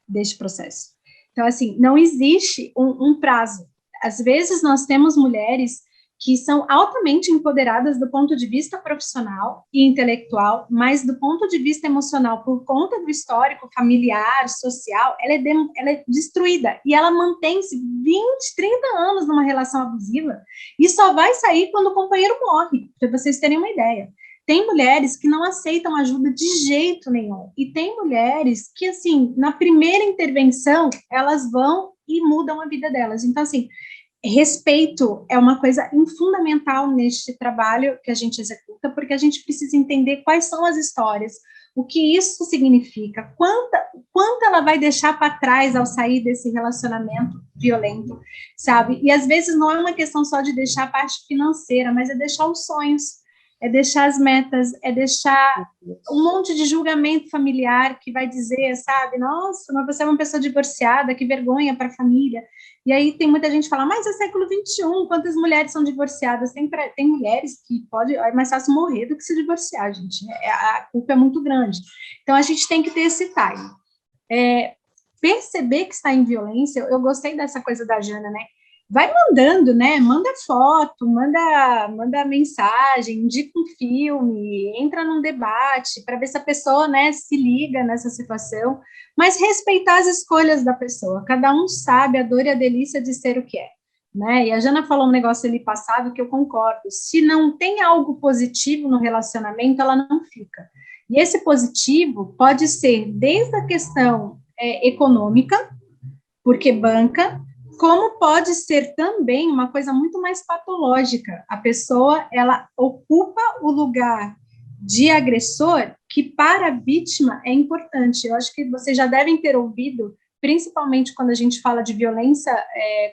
Speaker 3: deste processo. Então, assim, não existe um prazo. Às vezes, nós temos mulheres que são altamente empoderadas do ponto de vista profissional e intelectual, mas do ponto de vista emocional, por conta do histórico familiar, social, ela é destruída, e ela mantém-se 20, 30 anos numa relação abusiva, e só vai sair quando o companheiro morre, para vocês terem uma ideia. Tem mulheres que não aceitam ajuda de jeito nenhum. E tem mulheres que, assim, na primeira intervenção, elas vão e mudam a vida delas. Então, assim, respeito é uma coisa fundamental neste trabalho que a gente executa, porque a gente precisa entender quais são as histórias, o que isso significa, quanto ela vai deixar para trás ao sair desse relacionamento violento, sabe? E às vezes não é uma questão só de deixar a parte financeira, mas é deixar os sonhos, é deixar as metas, é deixar um monte de julgamento familiar que vai dizer, sabe, nossa, mas você é uma pessoa divorciada, que vergonha para a família. E aí tem muita gente que fala, mas é século XXI, quantas mulheres são divorciadas? Tem mulheres que é mais fácil morrer do que se divorciar, gente. A culpa é muito grande. Então, a gente tem que ter esse time. Perceber que está em violência, eu gostei dessa coisa da Jana, né? Vai mandando, né? Manda foto, manda mensagem, indica um filme, entra num debate para ver se a pessoa, né, se liga nessa situação, mas respeitar as escolhas da pessoa. Cada um sabe a dor e a delícia de ser o que é, né? E a Jana falou um negócio ali passado que eu concordo. Se não tem algo positivo no relacionamento, ela não fica. E esse positivo pode ser desde a questão econômica, porque banca, como pode ser também uma coisa muito mais patológica. A pessoa, ela ocupa o lugar de agressor, que para a vítima é importante. Eu acho que vocês já devem ter ouvido, principalmente quando a gente fala de violência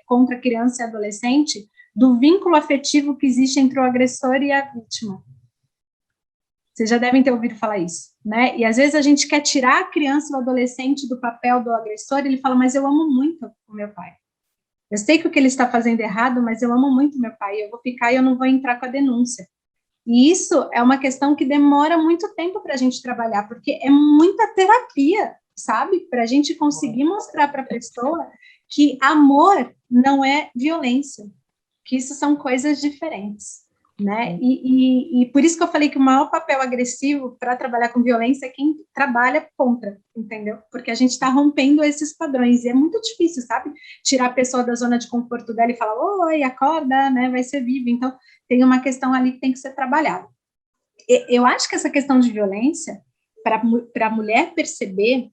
Speaker 3: contra criança e adolescente, do vínculo afetivo que existe entre o agressor e a vítima. Vocês já devem ter ouvido falar isso, né? E às vezes a gente quer tirar a criança e o adolescente do papel do agressor, e ele fala, mas eu amo muito o meu pai. Eu sei que o que ele está fazendo é errado, mas eu amo muito meu pai, eu vou ficar e eu não vou entrar com a denúncia. E isso é uma questão que demora muito tempo para a gente trabalhar, porque é muita terapia, sabe? Para a gente conseguir mostrar para a pessoa que amor não é violência, que isso são coisas diferentes, né? E por isso que eu falei que o maior papel agressivo para trabalhar com violência é quem trabalha contra, entendeu? Porque a gente está rompendo esses padrões, e é muito difícil, sabe? Tirar a pessoa da zona de conforto dela e falar, oi, acorda, né? Vai ser viva. Então, tem uma questão ali que tem que ser trabalhada. Eu acho que essa questão de violência, para a mulher perceber,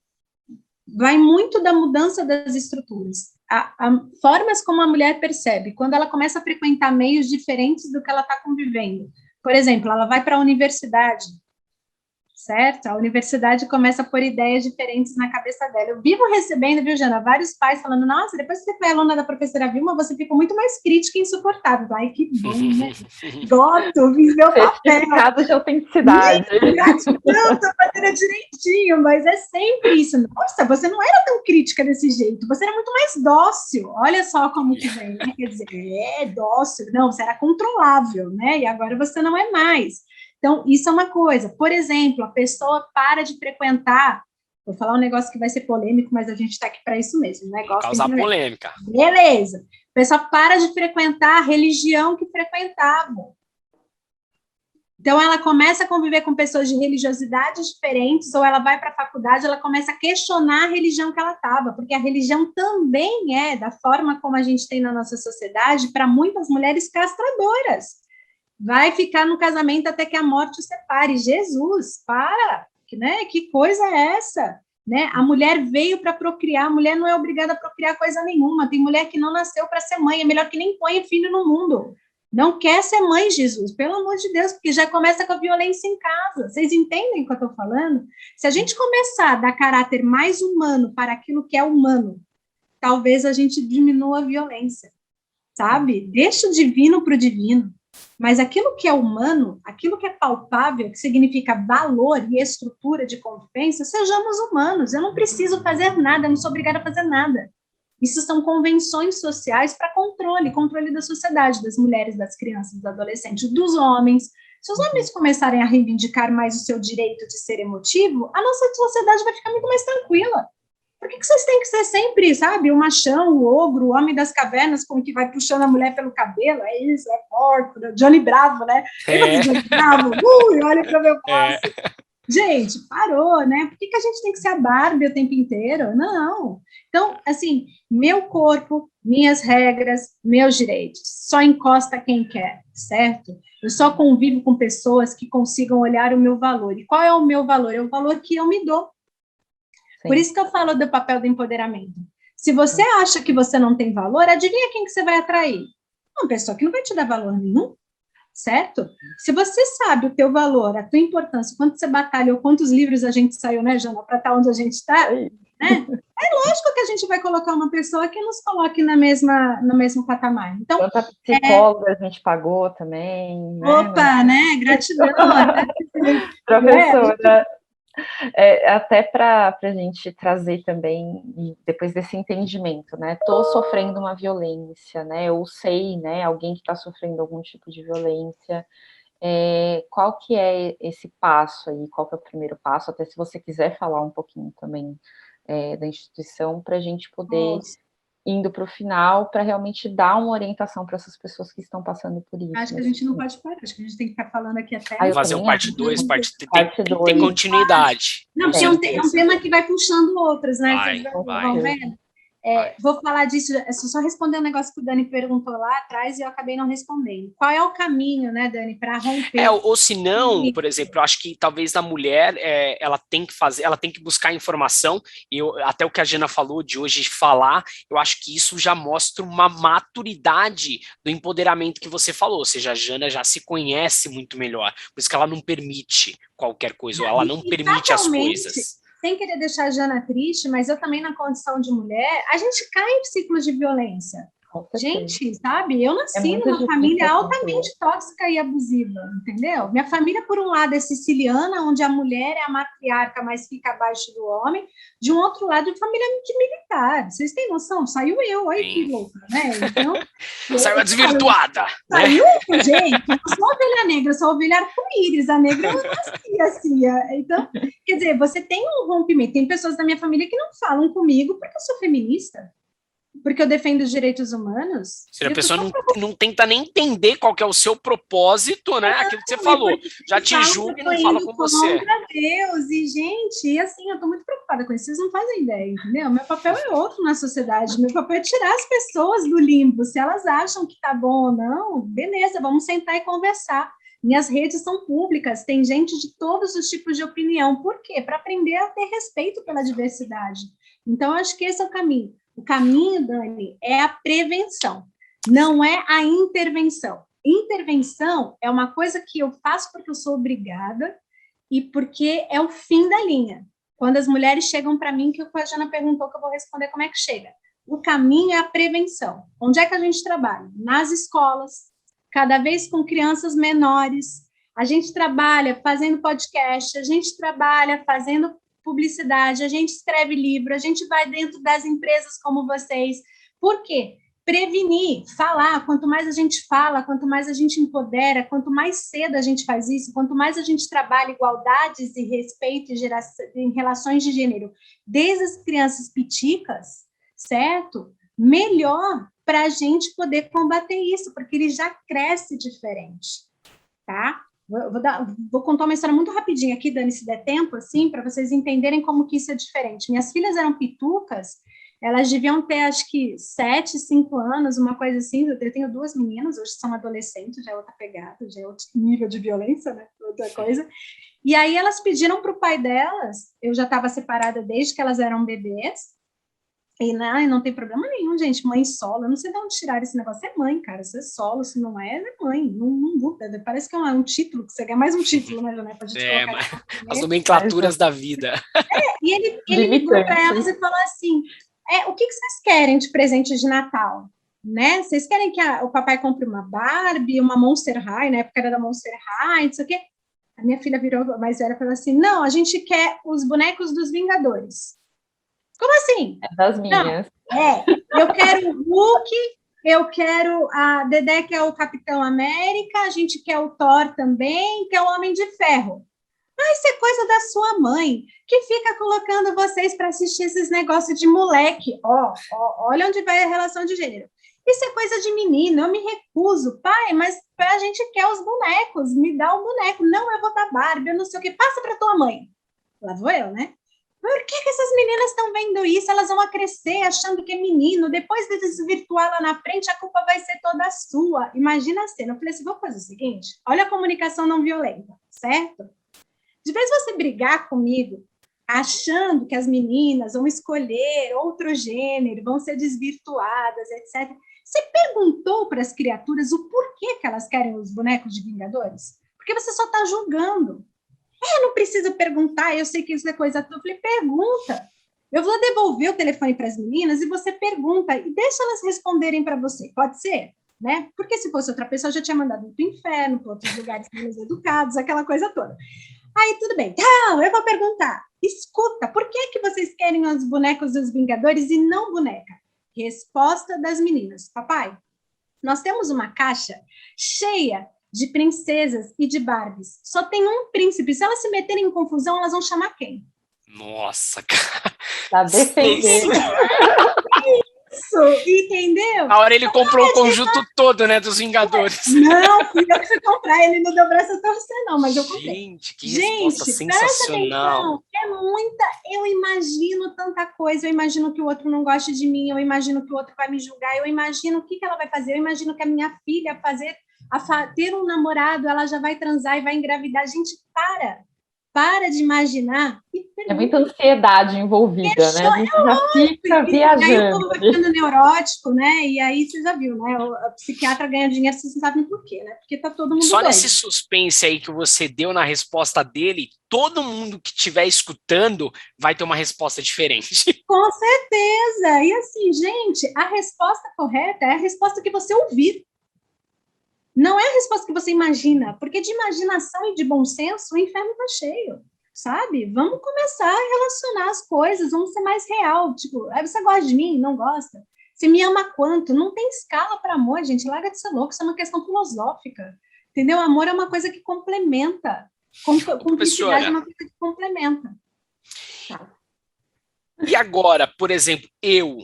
Speaker 3: vai muito da mudança das estruturas. Formas como a mulher percebe, quando ela começa a frequentar meios diferentes do que ela está convivendo. Por exemplo, ela vai para a universidade, certo? A universidade começa a pôr ideias diferentes na cabeça dela. Eu vivo recebendo, viu, Jana, vários pais falando, nossa, depois que você foi aluna da professora Vilma, você ficou muito mais crítica e insuportável. Ai, que bom, né? Gosto, fiz meu papel.
Speaker 2: Certificado de autenticidade.
Speaker 3: Gratidão, tô fazendo direitinho, mas é sempre isso. Nossa, você não era tão crítica desse jeito, você era muito mais dócil. Olha só como que vem, né? Quer dizer, dócil. Não, você era controlável, né? E agora você não é mais. Então, isso é uma coisa. Por exemplo, a pessoa para de frequentar. Vou falar um negócio que vai ser polêmico, mas a gente está aqui para isso mesmo. Negócio
Speaker 1: causar polêmica.
Speaker 3: Beleza. A pessoa para de frequentar a religião que frequentava. Então, ela começa a conviver com pessoas de religiosidades diferentes, ou ela vai para a faculdade, ela começa a questionar a religião que ela estava, porque a religião também é, da forma como a gente tem na nossa sociedade, para muitas mulheres castradoras. Vai ficar no casamento até que a morte o separe. Jesus, para! Né? Que coisa é essa? Né? A mulher veio para procriar, a mulher não é obrigada a procriar coisa nenhuma. Tem mulher que não nasceu para ser mãe, é melhor que nem ponha filho no mundo. Não quer ser mãe, Jesus, pelo amor de Deus, porque já começa com a violência em casa. Vocês entendem o que eu estou falando? Se a gente começar a dar caráter mais humano para aquilo que é humano, talvez a gente diminua a violência, sabe? Deixa o divino para o divino. Mas aquilo que é humano, aquilo que é palpável, que significa valor e estrutura de convivência, sejamos humanos. Eu não preciso fazer nada, eu não sou obrigada a fazer nada. Isso são convenções sociais para controle da sociedade, das mulheres, das crianças, dos adolescentes, dos homens. Se os homens começarem a reivindicar mais o seu direito de ser emotivo, a nossa sociedade vai ficar muito mais tranquila. Por que vocês têm que ser sempre, sabe, o machão, o ogro, o homem das cavernas, como que vai puxando a mulher pelo cabelo? É isso, é porco, Johnny Bravo, né? Johnny Bravo, olha para o meu posse. Gente, parou, né? Por que a gente tem que ser a Barbie o tempo inteiro? Não. Então, assim, meu corpo, minhas regras, meus direitos. Só encosta quem quer, certo? Eu só convivo com pessoas que consigam olhar o meu valor. E qual é o meu valor? É o valor que eu me dou. Sim. Por isso que eu falo do papel do empoderamento. Se você acha que você não tem valor, adivinha quem que você vai atrair? Uma pessoa que não vai te dar valor nenhum, certo? Se você sabe o teu valor, a tua importância, quanto você batalhou, quantos livros a gente saiu, né, Jana, para estar onde a gente está, né? É lógico que a gente vai colocar uma pessoa que nos coloque no mesmo patamar. Então,
Speaker 2: quanta psicóloga a gente pagou também.
Speaker 3: Opa, né? Gratidão. Né?
Speaker 2: Professora, até para a gente trazer também, depois desse entendimento, né? Estou sofrendo uma violência, né? Eu sei, né? Alguém que está sofrendo algum tipo de violência. Qual que é esse passo aí? Qual que é o primeiro passo? Até se você quiser falar um pouquinho também da instituição, para a gente poder indo para o final, para realmente dar uma orientação para essas pessoas que estão passando por isso.
Speaker 3: Acho que a gente não pode parar, acho que a gente tem que ficar falando aqui até...
Speaker 1: Vamos fazer um parte 2, tem continuidade.
Speaker 3: Não, porque é um tema que vai puxando outros, né?
Speaker 1: Vai.
Speaker 3: Vão vendo? Vou falar disso, só responder um negócio que o Dani perguntou lá atrás e eu acabei não respondendo. Qual é o caminho, né, Dani, para romper?
Speaker 1: Ou se não, por exemplo, eu acho que talvez a mulher, ela tem que buscar informação, e até o que a Jana falou de hoje falar, eu acho que isso já mostra uma maturidade do empoderamento que você falou, ou seja, a Jana já se conhece muito melhor, por isso que ela não permite qualquer coisa, ou ela não permite as coisas.
Speaker 3: Sem querer deixar a Jana triste, mas eu também, na condição de mulher, a gente cai em ciclos de violência. Gente, sabe? Eu nasci numa família altamente tóxica e abusiva, entendeu? Minha família, por um lado, é siciliana, onde a mulher é a matriarca, mas fica abaixo do homem. De um outro lado, família de militar. Vocês têm noção? Saiu eu, olha que louca, né? Então,
Speaker 1: saiu a desvirtuada.
Speaker 3: Saiu, gente. Eu sou ovelha negra, eu sou ovelha arco-íris. A negra eu nasci assim. Então, quer dizer, você tem um rompimento. Tem pessoas da minha família que não falam comigo porque eu sou feminista. Porque eu defendo os direitos humanos.
Speaker 1: Se a pessoa não tenta nem entender qual que é o seu propósito, né? Aquilo que você falou, já te julga e não fala com você.
Speaker 3: Deus, e gente, assim, eu tô muito preocupada com isso, vocês não fazem ideia, entendeu? Meu papel é outro na sociedade, meu papel é tirar as pessoas do limbo, se elas acham que tá bom ou não, beleza, vamos sentar e conversar. Minhas redes são públicas, tem gente de todos os tipos de opinião, por quê? Para aprender a ter respeito pela diversidade. Então, acho que esse é o caminho. O caminho, Dani, é a prevenção, não é a intervenção. Intervenção é uma coisa que eu faço porque eu sou obrigada, e porque é o fim da linha. Quando as mulheres chegam para mim, que a Jana perguntou, que eu vou responder como é que chega. O caminho é a prevenção. Onde é que a gente trabalha? Nas escolas, cada vez com crianças menores. A gente trabalha fazendo podcast, a gente trabalha fazendo publicidade, a gente escreve livro, a gente vai dentro das empresas como vocês. Por quê? Prevenir, falar. Quanto mais a gente fala, quanto mais a gente empodera, quanto mais cedo a gente faz isso, quanto mais a gente trabalha igualdades e respeito em relações de gênero, desde as crianças piticas, certo? Melhor para a gente poder combater isso, porque ele já cresce diferente, tá? Vou contar uma história muito rapidinho aqui, Dani, se der tempo, assim, para vocês entenderem como que isso é diferente. Minhas filhas eram pitucas, elas deviam ter, acho que, 7, 5 anos, uma coisa assim. Eu tenho 2 meninas, hoje são adolescentes, já é outra pegada, já é outro nível de violência, né? Outra coisa. E aí elas pediram para o pai delas, eu já estava separada desde que elas eram bebês, e não tem problema nenhum, gente, mãe solo, eu não sei de onde tirar esse negócio, é mãe, cara, se é solo, se não é mãe, não muda, parece que é um título, que você quer mais um título, né, Jané, pra gente colocar.
Speaker 1: As nomenclaturas da vida.
Speaker 3: E ele ligou para elas e falou assim, o que vocês querem de presente de Natal? Né? Vocês querem que o papai compre uma Barbie, uma Monster High, na época era da Monster High, não sei o quê. A minha filha virou mais velha e falou assim, não, a gente quer os bonecos dos Vingadores. Como assim?
Speaker 2: É das minhas.
Speaker 3: Não, eu quero o Hulk, eu quero a Dedé, que é o Capitão América, a gente quer o Thor também, que é o Homem de Ferro. Isso é coisa da sua mãe, que fica colocando vocês para assistir esses negócios de moleque. Olha onde vai a relação de gênero. Isso é coisa de menino, eu me recuso. Pai, mas a gente quer os bonecos, me dá o boneco. Não, eu vou dar Barbie, eu não sei o que. Passa para tua mãe. Lá vou eu, né? Por que essas meninas estão vendo isso? Elas vão crescer achando que é menino. Depois de desvirtuar lá na frente, a culpa vai ser toda sua. Imagina a cena. Eu falei assim, vamos fazer o seguinte? Olha a comunicação não violenta, certo? De vez você brigar comigo, achando que as meninas vão escolher outro gênero, vão ser desvirtuadas, etc. Você perguntou para as criaturas o porquê que elas querem os bonecos de Vingadores? Porque você só está julgando. Não precisa perguntar, eu sei que isso é coisa tua. Eu falei, pergunta. Eu vou devolver o telefone para as meninas e você pergunta e deixa elas responderem para você. Pode ser? Né? Porque se fosse outra pessoa, eu já tinha mandado para o inferno, para outros lugares menos educados, aquela coisa toda. Aí, tudo bem. Então, eu vou perguntar. Escuta, por que vocês querem os bonecos dos Vingadores e não boneca? Resposta das meninas. Papai, nós temos uma caixa cheia de princesas e de Barbies. Só tem um príncipe. Se elas se meterem em confusão, elas vão chamar quem?
Speaker 1: Nossa, cara.
Speaker 2: Pra defender.
Speaker 3: Isso, entendeu?
Speaker 1: A hora ele comprou o conjunto todo, né, dos Vingadores.
Speaker 3: Não, fui eu que fui comprar, ele não deu braço a torcer, não, mas eu comprei.
Speaker 1: Gente, que resposta sensacional.
Speaker 3: É muita, eu imagino tanta coisa, eu imagino que o outro não gosta de mim, eu imagino que o outro vai me julgar, eu imagino o que ela vai fazer, eu imagino que a minha filha ter um namorado, ela já vai transar e vai engravidar. Gente, para de imaginar.
Speaker 2: É muita ansiedade envolvida, né? A gente já fica viajando.
Speaker 3: E aí o povo vai ficando neurótico, né? E aí você já viu, né? O psiquiatra ganha dinheiro, vocês não sabem por quê, né? Porque tá todo mundo
Speaker 1: Só
Speaker 3: doido.
Speaker 1: nesse suspense aí que você deu na resposta dele, todo mundo que estiver escutando vai ter uma resposta diferente.
Speaker 3: Com certeza. E assim, gente, a resposta correta é a resposta que você ouvir. Não é a resposta que você imagina, porque de imaginação e de bom senso, o inferno está cheio, sabe? Vamos começar a relacionar as coisas, vamos ser mais real. Tipo, você gosta de mim? Não gosta? Você me ama quanto? Não tem escala para amor, gente. Larga de ser louco, isso é uma questão filosófica. Entendeu? Amor é uma coisa que complementa. Cumplicidade é uma coisa que complementa. Tá.
Speaker 1: E agora, por exemplo, eu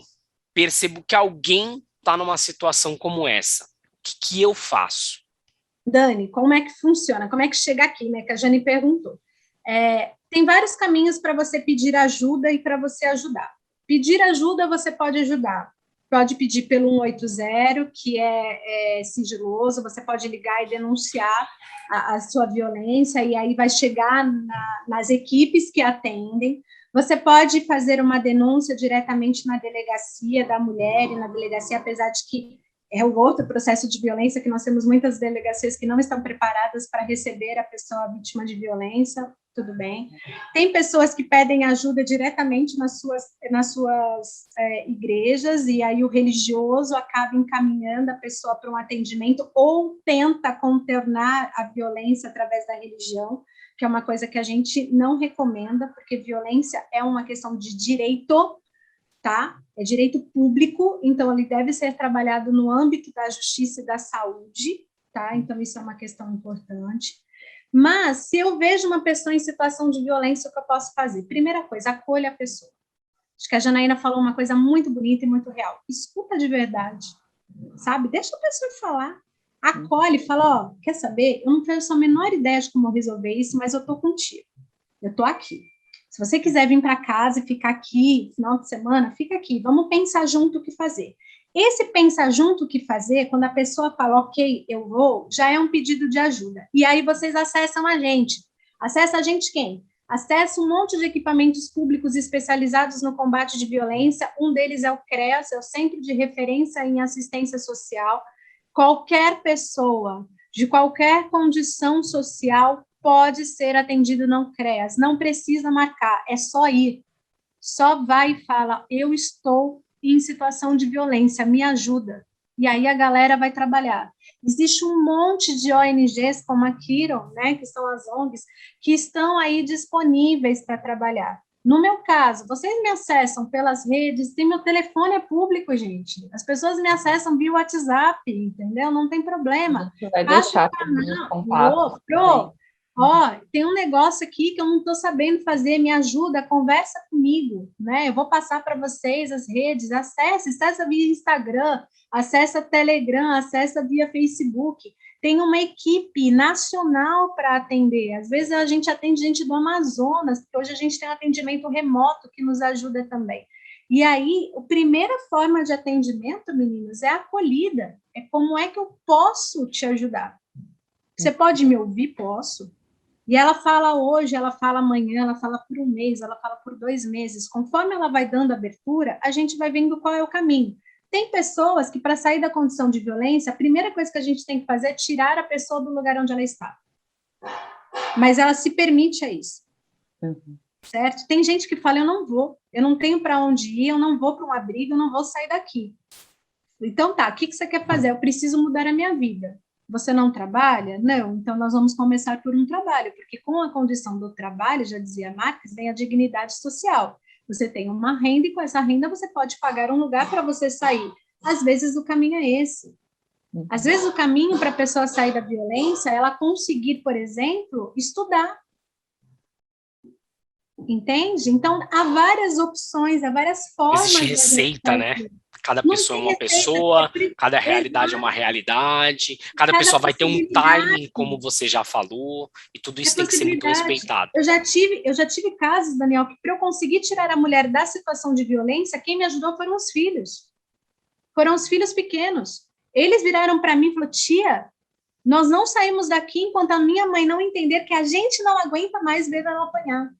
Speaker 1: percebo que alguém está numa situação como essa. O que eu faço?
Speaker 3: Dani, como é que funciona? Como é que chega aqui, né? Que a Jane perguntou. Tem vários caminhos para você pedir ajuda e para você ajudar. Pedir ajuda, você pode ajudar. Pode pedir pelo 180, que é sigiloso, você pode ligar e denunciar a sua violência, e aí vai chegar nas equipes que atendem. Você pode fazer uma denúncia diretamente na delegacia da mulher e na delegacia, apesar de que é o outro processo de violência, que nós temos muitas delegacias que não estão preparadas para receber a pessoa vítima de violência. tudo bem. Tem pessoas que pedem ajuda diretamente nas suas igrejas, e aí o religioso acaba encaminhando a pessoa para um atendimento ou tenta contornar a violência através da religião, que é uma coisa que a gente não recomenda, porque violência é uma questão de direito, tá? É direito público, então ele deve ser trabalhado no âmbito da justiça e da saúde, tá? Então isso é uma questão importante. Mas, se eu vejo uma pessoa em situação de violência, o que eu posso fazer? Primeira coisa, acolha a pessoa. Acho que a Janaína falou uma coisa muito bonita e muito real. Escuta de verdade, sabe? Deixa a pessoa falar. Acolhe, fala, quer saber? Eu não tenho a menor ideia de como resolver isso, mas eu estou contigo. Eu estou aqui. Se você quiser vir para casa e ficar aqui, final de semana, fica aqui. Vamos pensar junto o que fazer. Esse pensar junto o que fazer, quando a pessoa fala, ok, eu vou, já é um pedido de ajuda. E aí vocês acessam a gente. Acessa a gente quem? Acessa um monte de equipamentos públicos especializados no combate de violência. Um deles é o CREAS, é o Centro de Referência em Assistência Social. Qualquer pessoa, de qualquer condição social, pode ser atendido no CREAS. Não precisa marcar, é só ir. Só vai e fala, eu estou em situação de violência, me ajuda. E aí a galera vai trabalhar. Existe um monte de ONGs, como a Kiron, né, que são as ONGs, que estão aí disponíveis para trabalhar. No meu caso, vocês me acessam pelas redes, tem meu telefone é público, gente. As pessoas me acessam via WhatsApp, entendeu? Não tem problema.
Speaker 2: A gente vai deixar os contatos.
Speaker 3: Tem um negócio aqui que eu não estou sabendo fazer, me ajuda, conversa comigo, né? Eu vou passar para vocês as redes, acessa via Instagram, acessa Telegram, acessa via Facebook. Tem uma equipe nacional para atender. Às vezes a gente atende gente do Amazonas, porque hoje a gente tem um atendimento remoto que nos ajuda também. E aí, a primeira forma de atendimento, meninos, é a acolhida. É como é que eu posso te ajudar? Você pode me ouvir? Posso. E ela fala hoje, ela fala amanhã, ela fala por um mês, ela fala por 2 meses. Conforme ela vai dando abertura, a gente vai vendo qual é o caminho. Tem pessoas que, para sair da condição de violência, a primeira coisa que a gente tem que fazer é tirar a pessoa do lugar onde ela está. Mas ela se permite a isso. Certo? Tem gente que fala, eu não tenho para onde ir, eu não vou para um abrigo, eu não vou sair daqui. Então tá, o que você quer fazer? Eu preciso mudar a minha vida. Você não trabalha? Não, então nós vamos começar por um trabalho, porque com a condição do trabalho, já dizia Marx, vem a dignidade social. Você tem uma renda e com essa renda você pode pagar um lugar para você sair. Às vezes o caminho é esse. Às vezes o caminho para a pessoa sair da violência é ela conseguir, por exemplo, estudar. Entende? Então, há várias opções, há várias formas.
Speaker 1: Existe receita, né? Cada pessoa é uma pessoa, cada realidade é uma realidade, cada pessoa vai ter um timing, como você já falou, e tudo isso tem que ser muito respeitado.
Speaker 3: Eu já tive casos, Daniel, que para eu conseguir tirar a mulher da situação de violência, quem me ajudou foram os filhos. Foram os filhos pequenos. Eles viraram para mim e falaram, tia, nós não saímos daqui enquanto a minha mãe não entender que a gente não aguenta mais ver ela apanhar.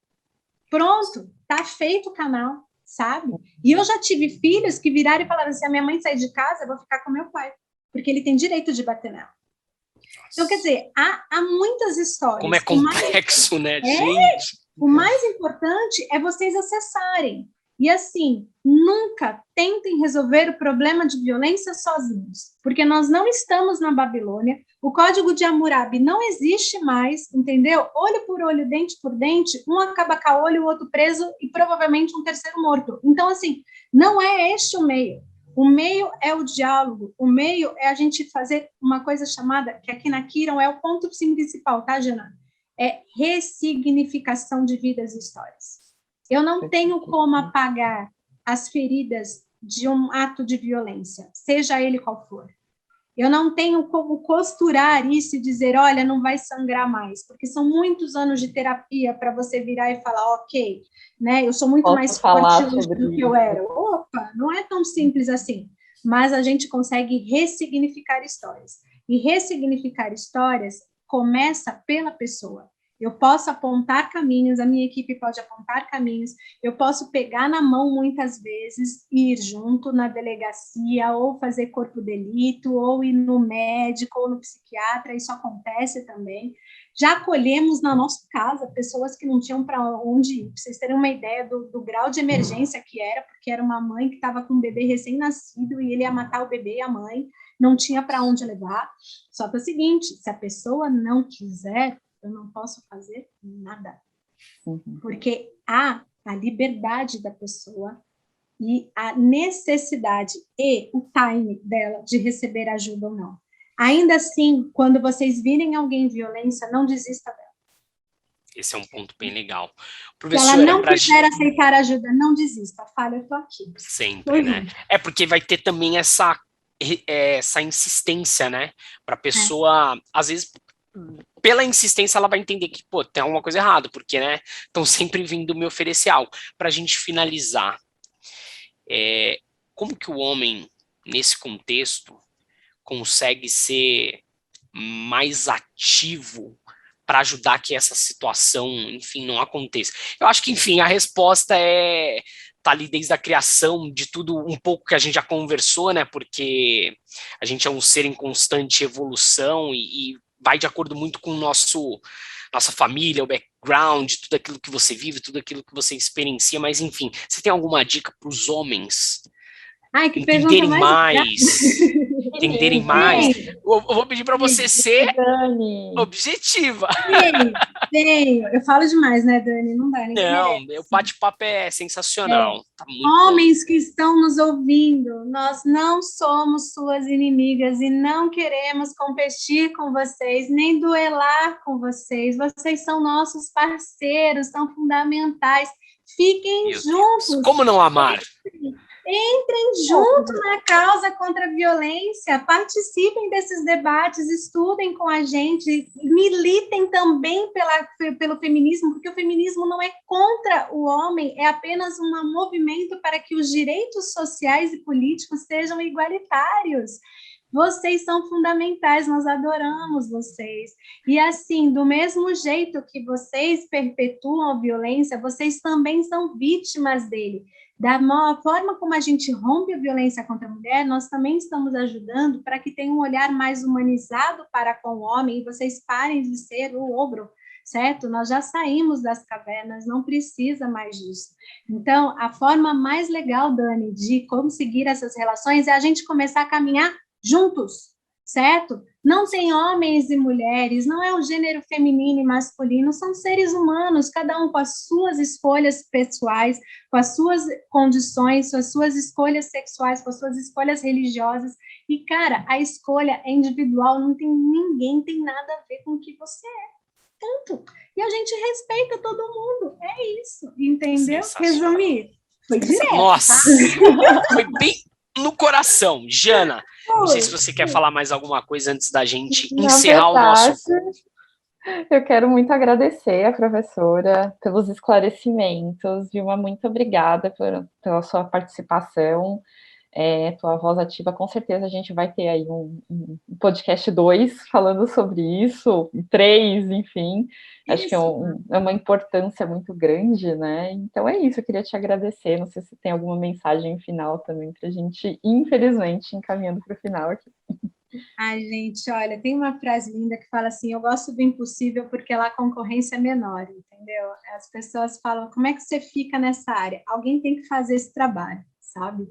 Speaker 3: Pronto, tá feito o canal. Sabe? E eu já tive filhos que viraram e falaram assim, a minha mãe sair de casa, eu vou ficar com meu pai, porque ele tem direito de bater nela. Então, quer dizer, há muitas histórias.
Speaker 1: Como é complexo, né, gente?
Speaker 3: O mais importante é vocês acessarem. E assim, nunca tentem resolver o problema de violência sozinhos, porque nós não estamos na Babilônia, o Código de Hammurabi não existe mais, entendeu? Olho por olho, dente por dente, um acaba com o olho, o outro preso e provavelmente um terceiro morto. Então, assim, não é este o meio. O meio é o diálogo, o meio é a gente fazer uma coisa chamada, que aqui na Kiron é o ponto principal, tá, Jana? É ressignificação de vidas e histórias. Eu não tenho como apagar as feridas de um ato de violência, seja ele qual for. Eu não tenho como costurar isso e dizer, olha, não vai sangrar mais, porque são muitos anos de terapia para você virar e falar, ok, né, eu sou muito mais forte hoje do que eu era. Opa, não é tão simples assim, mas a gente consegue ressignificar histórias. E ressignificar histórias começa pela pessoa. Eu posso apontar caminhos, a minha equipe pode apontar caminhos, eu posso pegar na mão muitas vezes, ir junto na delegacia, ou fazer corpo de delito, ou ir no médico, ou no psiquiatra, isso acontece também. Já acolhemos na nossa casa pessoas que não tinham para onde ir. Para vocês terem uma ideia do grau de emergência que era, porque era uma mãe que estava com um bebê recém-nascido e ele ia matar o bebê e a mãe, não tinha para onde levar. Só que é o seguinte, se a pessoa não quiser, eu não posso fazer nada. Porque há a liberdade da pessoa e a necessidade e o time dela de receber ajuda ou não. Ainda assim, quando vocês virem alguém em violência, não desista dela.
Speaker 1: Esse é um ponto bem legal.
Speaker 3: Se ela não quiser aceitar ajuda, não desista. Fala, eu estou aqui.
Speaker 1: Sempre, né? É porque vai ter também essa insistência, né? Para a pessoa, às vezes, pela insistência, ela vai entender que, pô, tem alguma coisa errada, porque, né? Estão sempre vindo me oferecer algo. Para a gente finalizar, como que o homem, nesse contexto, consegue ser mais ativo para ajudar que essa situação, enfim, não aconteça? Eu acho que, enfim, a resposta tá ali desde a criação de tudo um pouco que a gente já conversou, né? Porque a gente é um ser em constante evolução e vai de acordo muito com nossa família, o background, tudo aquilo que você vive, tudo aquilo que você experiencia, mas enfim, você tem alguma dica para os homens entenderem mais? Eu vou pedir para você ser objetiva.
Speaker 3: Tenho. Eu falo demais, né, Dani? Não dá, nem
Speaker 1: Não, o bate-papo é sensacional. Tá muito
Speaker 3: Homens bom. Que estão nos ouvindo, nós não somos suas inimigas e não queremos competir com vocês, nem duelar com vocês. Vocês são nossos parceiros, são fundamentais. Fiquem juntos.
Speaker 1: Deus. Como não amar?
Speaker 3: Entrem junto na causa contra a violência, participem desses debates, estudem com a gente, militem também pelo feminismo, porque o feminismo não é contra o homem, é apenas um movimento para que os direitos sociais e políticos sejam igualitários. Vocês são fundamentais, nós adoramos vocês. E assim, do mesmo jeito que vocês perpetuam a violência, vocês também são vítimas dele. Da forma como a gente rompe a violência contra a mulher, nós também estamos ajudando para que tenha um olhar mais humanizado para com o homem e vocês parem de ser o ogro, certo? Nós já saímos das cavernas, não precisa mais disso. Então, a forma mais legal, Dani, de conseguir essas relações é a gente começar a caminhar juntos, certo? Não tem homens e mulheres, não é o gênero feminino e masculino, são seres humanos, cada um com as suas escolhas pessoais, com as suas condições, com as suas escolhas sexuais, com as suas escolhas religiosas. E, cara, a escolha é individual, ninguém tem nada a ver com o que você é. Tanto. E a gente respeita todo mundo, é isso, entendeu? Resumir. Foi direto.
Speaker 1: Nossa, foi bem no coração. Jana, não sei se você quer falar mais alguma coisa antes da gente encerrar o nosso...
Speaker 2: Eu quero muito agradecer a professora pelos esclarecimentos, Vilma, muito obrigada pela sua participação, tua voz ativa. Com certeza a gente vai ter aí um podcast 2 falando sobre isso, 3, enfim. Acho que é uma importância muito grande, né? Então é isso, eu queria te agradecer. Não sei se tem alguma mensagem final também para a gente, infelizmente, encaminhando para o final aqui.
Speaker 3: Ai, gente, olha, tem uma frase linda que fala assim, eu gosto do impossível porque lá a concorrência é menor, entendeu? As pessoas falam, como é que você fica nessa área? Alguém tem que fazer esse trabalho, sabe?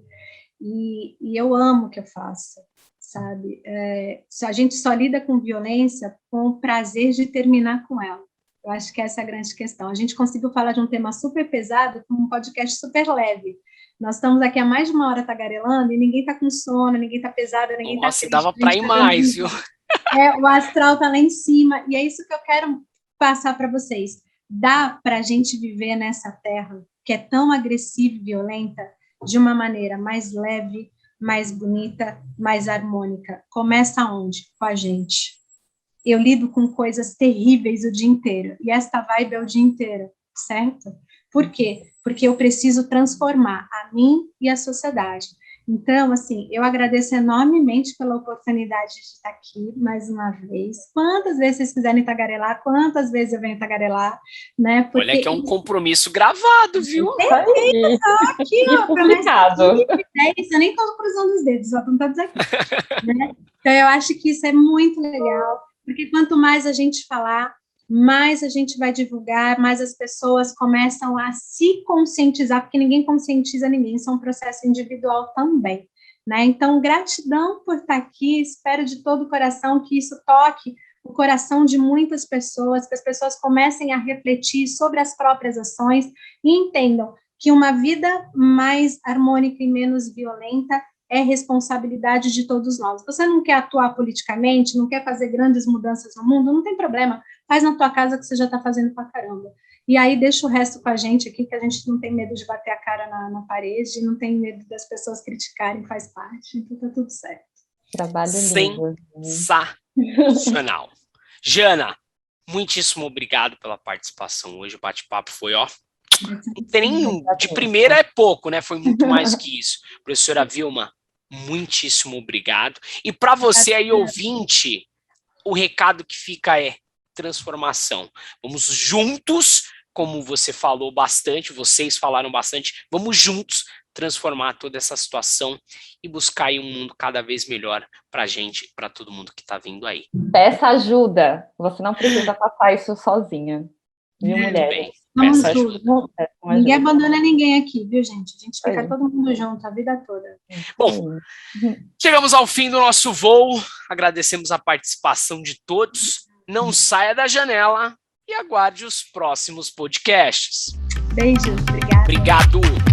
Speaker 3: E eu amo o que eu faço, sabe? A gente só lida com violência com o prazer de terminar com ela. Eu acho que essa é a grande questão. A gente conseguiu falar de um tema super pesado com um podcast super leve. Nós estamos aqui há mais de uma hora tagarelando e ninguém está com sono, ninguém está pesado, ninguém está triste.
Speaker 1: Nossa, dava para ir mais, viu?
Speaker 3: O astral está lá em cima. E é isso que eu quero passar para vocês. Dá para a gente viver nessa terra que é tão agressiva e violenta de uma maneira mais leve, mais bonita, mais harmônica. Começa onde? Com a gente. Eu lido com coisas terríveis o dia inteiro, e esta vibe é o dia inteiro, certo? Por quê? Porque eu preciso transformar a mim e a sociedade. Então, assim, eu agradeço enormemente pela oportunidade de estar aqui mais uma vez. Quantas vezes vocês quiserem tagarelar, quantas vezes eu venho tagarelar, né?
Speaker 1: Porque olha que é um compromisso gravado, viu?
Speaker 3: Aqui, ó,
Speaker 2: publicado.
Speaker 3: Eu nem estou cruzando os dedos, só estão todos aqui. Né? Então, eu acho que isso é muito legal, porque quanto mais a gente falar, mais a gente vai divulgar, mais as pessoas começam a se conscientizar, porque ninguém conscientiza ninguém, isso é um processo individual também, né? Então, gratidão por estar aqui, espero de todo o coração que isso toque o coração de muitas pessoas, que as pessoas comecem a refletir sobre as próprias ações e entendam que uma vida mais harmônica e menos violenta é responsabilidade de todos nós. Você não quer atuar politicamente, não quer fazer grandes mudanças no mundo, não tem problema, faz na tua casa que você já está fazendo pra caramba. E aí deixa o resto com a gente aqui, que a gente não tem medo de bater a cara na parede, não tem medo das pessoas criticarem, faz parte, então tá tudo certo.
Speaker 2: Trabalho lindo.
Speaker 1: Sensacional. Jana, muitíssimo obrigado pela participação hoje, o bate-papo foi, ó, não tem nem, de primeira é pouco, né? Foi muito mais que isso. Professora Vilma, muitíssimo obrigado. E para você aí, ouvinte, o recado que fica é transformação. Vamos juntos, como você falou bastante, vocês falaram bastante, vamos juntos transformar toda essa situação e buscar aí um mundo cada vez melhor para a gente, para todo mundo que está vindo aí.
Speaker 2: Peça ajuda. Você não precisa passar isso sozinha. Viu, mulher?
Speaker 1: Bem, peça ajuda.
Speaker 3: Ninguém abandona ninguém aqui, viu, gente? A gente fica todo mundo junto a vida toda.
Speaker 1: Bom, chegamos ao fim do nosso voo. Agradecemos a participação de todos. Não saia da janela e aguarde os próximos podcasts.
Speaker 3: Beijos, obrigada.
Speaker 1: Obrigado.